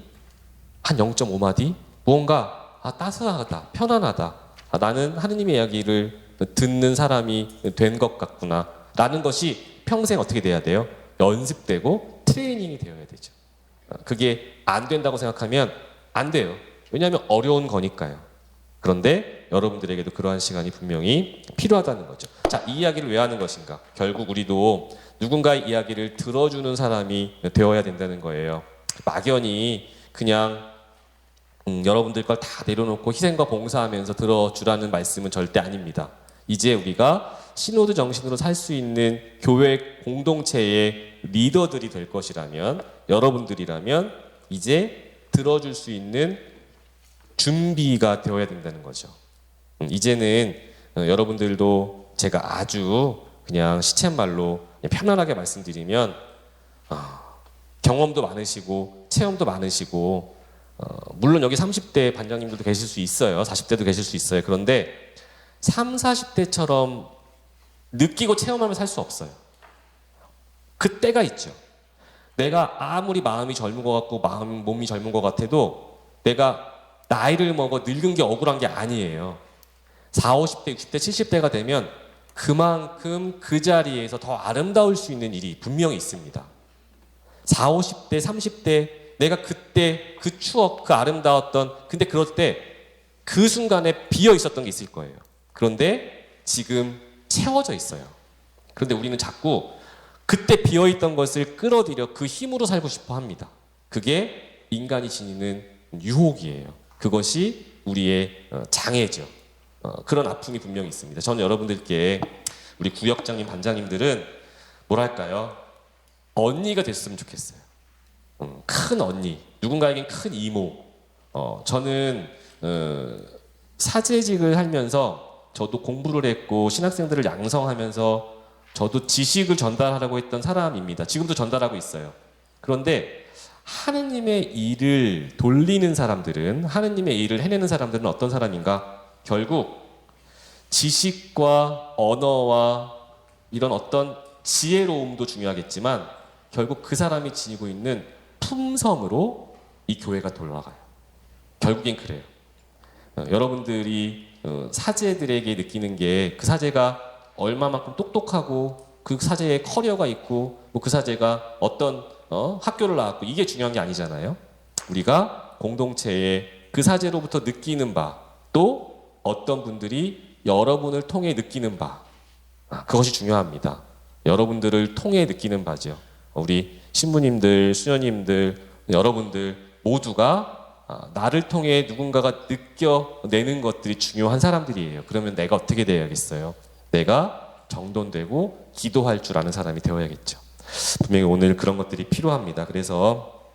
S1: 한 0.5마디 무언가 따스하다, 편안하다. 나는 하느님의 이야기를 듣는 사람이 된 것 같구나 라는 것이 평생 어떻게 돼야 돼요? 연습되고 트레이닝이 되어야 되죠. 그게 안 된다고 생각하면 안 돼요. 왜냐하면 어려운 거니까요. 그런데 여러분들에게도 그러한 시간이 분명히 필요하다는 거죠. 자, 이 이야기를 왜 하는 것인가? 결국 우리도 누군가의 이야기를 들어주는 사람이 되어야 된다는 거예요. 막연히 그냥 여러분들 걸 다 내려놓고 희생과 봉사하면서 들어주라는 말씀은 절대 아닙니다. 이제 우리가 시노드 정신으로 살 수 있는 교회 공동체의 리더들이 될 것이라면 여러분들이라면 이제 들어줄 수 있는 준비가 되어야 된다는 거죠. 이제는 여러분들도 제가 아주 그냥 시쳇말로 그냥 편안하게 말씀드리면 경험도 많으시고 체험도 많으시고 물론 여기 30대 반장님들도 계실 수 있어요. 40대도 계실 수 있어요. 그런데 3, 40대처럼 느끼고 체험하면 살 수 없어요. 그때가 있죠. 내가 아무리 마음이 젊은 것 같고 몸이 젊은 것 같아도 내가 나이를 먹어 늙은 게 억울한 게 아니에요. 40, 50대, 60대, 70대가 되면 그만큼 그 자리에서 더 아름다울 수 있는 일이 분명히 있습니다. 40, 50대, 30대 내가 그때 그 추억, 그 아름다웠던 근데 그럴 때 그 순간에 비어 있었던 게 있을 거예요. 그런데 지금 채워져 있어요. 그런데 우리는 자꾸 그때 비어 있던 것을 끌어들여 그 힘으로 살고 싶어 합니다. 그게 인간이 지니는 유혹이에요. 그것이 우리의 장애죠. 그런 아픔이 분명히 있습니다. 저는 여러분들께 우리 구역장님, 반장님들은 뭐랄까요? 언니가 됐으면 좋겠어요. 큰 언니, 누군가에겐 큰 이모. 저는 사제직을 하면서 저도 공부를 했고 신학생들을 양성하면서 저도 지식을 전달하려고 했던 사람입니다. 지금도 전달하고 있어요. 그런데 하느님의 일을 돌리는 사람들은, 하느님의 일을 해내는 사람들은 어떤 사람인가? 결국 지식과 언어와 이런 어떤 지혜로움도 중요하겠지만 결국 그 사람이 지니고 있는 품성으로 이 교회가 돌아가요. 결국엔 그래요. 여러분들이 사제들에게 느끼는 게 그 사제가 얼마만큼 똑똑하고 그 사제의 커리어가 있고 그 사제가 어떤 학교를 나왔고 이게 중요한 게 아니잖아요. 우리가 공동체의 그 사제로부터 느끼는 바, 또 어떤 분들이 여러분을 통해 느끼는 바, 그것이 중요합니다. 여러분들을 통해 느끼는 바죠. 우리 신부님들, 수녀님들, 여러분들 모두가 나를 통해 누군가가 느껴내는 것들이 중요한 사람들이에요. 그러면 내가 어떻게 되어야겠어요? 내가 정돈되고 기도할 줄 아는 사람이 되어야겠죠. 분명히 오늘 그런 것들이 필요합니다. 그래서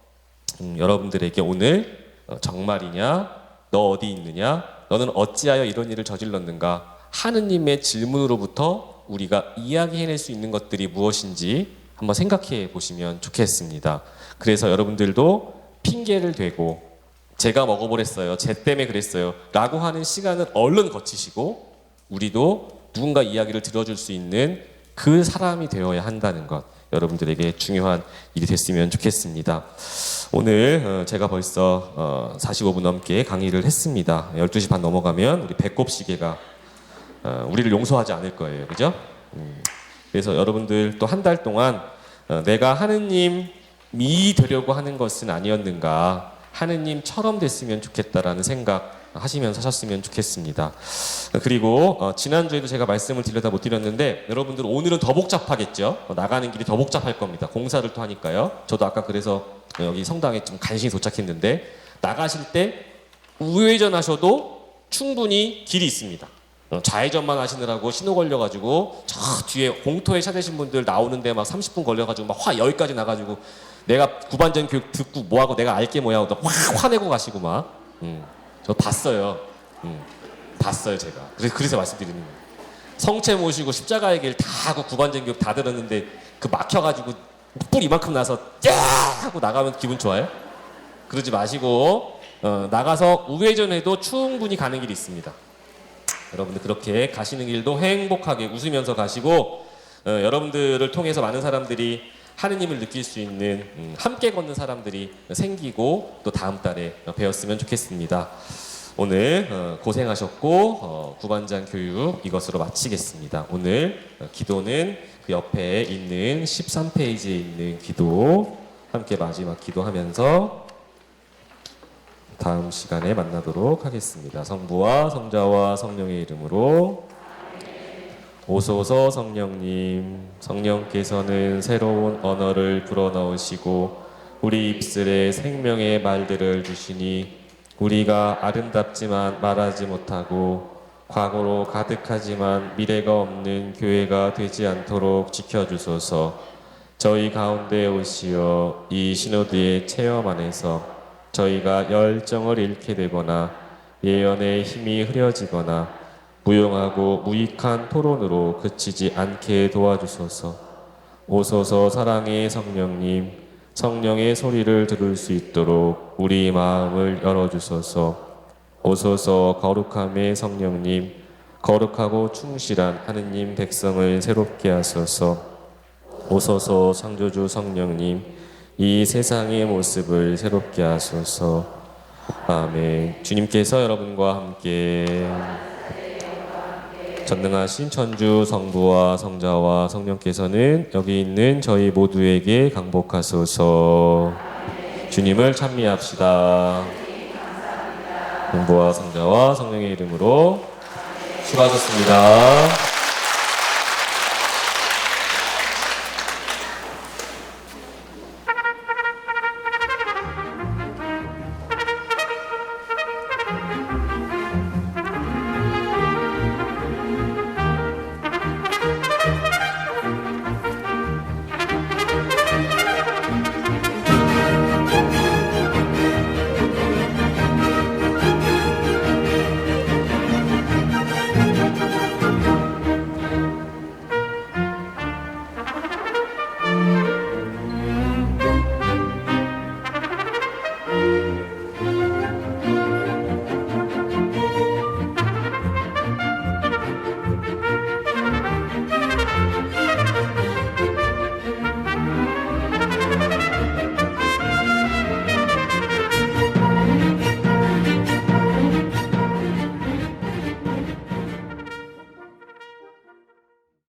S1: 여러분들에게 오늘 정말이냐? 너 어디 있느냐? 너는 어찌하여 이런 일을 저질렀는가? 하느님의 질문으로부터 우리가 이야기해낼 수 있는 것들이 무엇인지 한번 생각해 보시면 좋겠습니다. 그래서 여러분들도 핑계를 대고 제가 먹어버렸어요, 쟤 때문에 그랬어요 라고 하는 시간을 얼른 거치시고 우리도 누군가 이야기를 들어줄 수 있는 그 사람이 되어야 한다는 것, 여러분들에게 중요한 일이 됐으면 좋겠습니다. 오늘 제가 벌써 45분 넘게 강의를 했습니다. 12시 반 넘어가면 우리 배꼽 시계가 우리를 용서하지 않을 거예요. 그죠? 그래서 여러분들 또 한 달 동안 내가 하느님이 되려고 하는 것은 아니었는가, 하느님처럼 됐으면 좋겠다라는 생각 하시면서 하셨으면 좋겠습니다. 그리고 지난주에도 제가 말씀을 드려다 못 드렸는데 여러분들 오늘은 더 복잡하겠죠? 나가는 길이 더 복잡할 겁니다. 공사를 또 하니까요. 저도 아까 그래서 여기 성당에 좀 간신히 도착했는데 나가실 때 우회전 하셔도 충분히 길이 있습니다. 좌회전만 하시느라고 신호 걸려가지고 저 뒤에 공터에 찾으신 분들 나오는데 막 30분 걸려가지고 막 여기까지 나가지고 내가 구반전 교육 듣고 뭐하고 내가 알게 뭐야 하고 확 화내고 가시고 막 저 봤어요. 봤어요 제가. 그래서 말씀드리는 거예요. 성체 모시고 십자가의 길 다 하고 구반전 교육 다 들었는데 그 막혀가지고 뿔 이만큼 나서 야 하고 나가면 기분 좋아요? 그러지 마시고 나가서 우회전해도 충분히 가는 길이 있습니다. 여러분들 그렇게 가시는 길도 행복하게 웃으면서 가시고 여러분들을 통해서 많은 사람들이 하느님을 느낄 수 있는 함께 걷는 사람들이 생기고 또 다음 달에 배웠으면 좋겠습니다. 오늘 고생하셨고 구반장 교육 이것으로 마치겠습니다. 오늘 기도는 그 옆에 있는 13페이지에 있는 기도 함께 마지막 기도하면서 다음 시간에 만나도록 하겠습니다. 성부와 성자와 성령의 이름으로 오소서 성령님, 성령께서는 새로운 언어를 불어넣으시고 우리 입술에 생명의 말들을 주시니 우리가 아름답지만 말하지 못하고 과거로 가득하지만 미래가 없는 교회가 되지 않도록 지켜주소서. 저희 가운데 오시어 이 시노드의 체험 안에서 저희가 열정을 잃게 되거나 예언의 힘이 흐려지거나 무용하고 무익한 토론으로 그치지 않게 도와주소서. 오소서 사랑의 성령님, 성령의 소리를 들을 수 있도록 우리 마음을 열어주소서. 오소서 거룩함의 성령님, 거룩하고 충실한 하느님 백성을 새롭게 하소서. 오소서 창조주 성령님, 이 세상의 모습을 새롭게 하소서. 아멘. 주님께서 여러분과 함께 전능하신 천주 성부와 성자와 성령께서는 여기 있는 저희 모두에게 강복하소서. 주님을 찬미합시다. 성부와 성자와 성령의 이름으로 수고하셨습니다.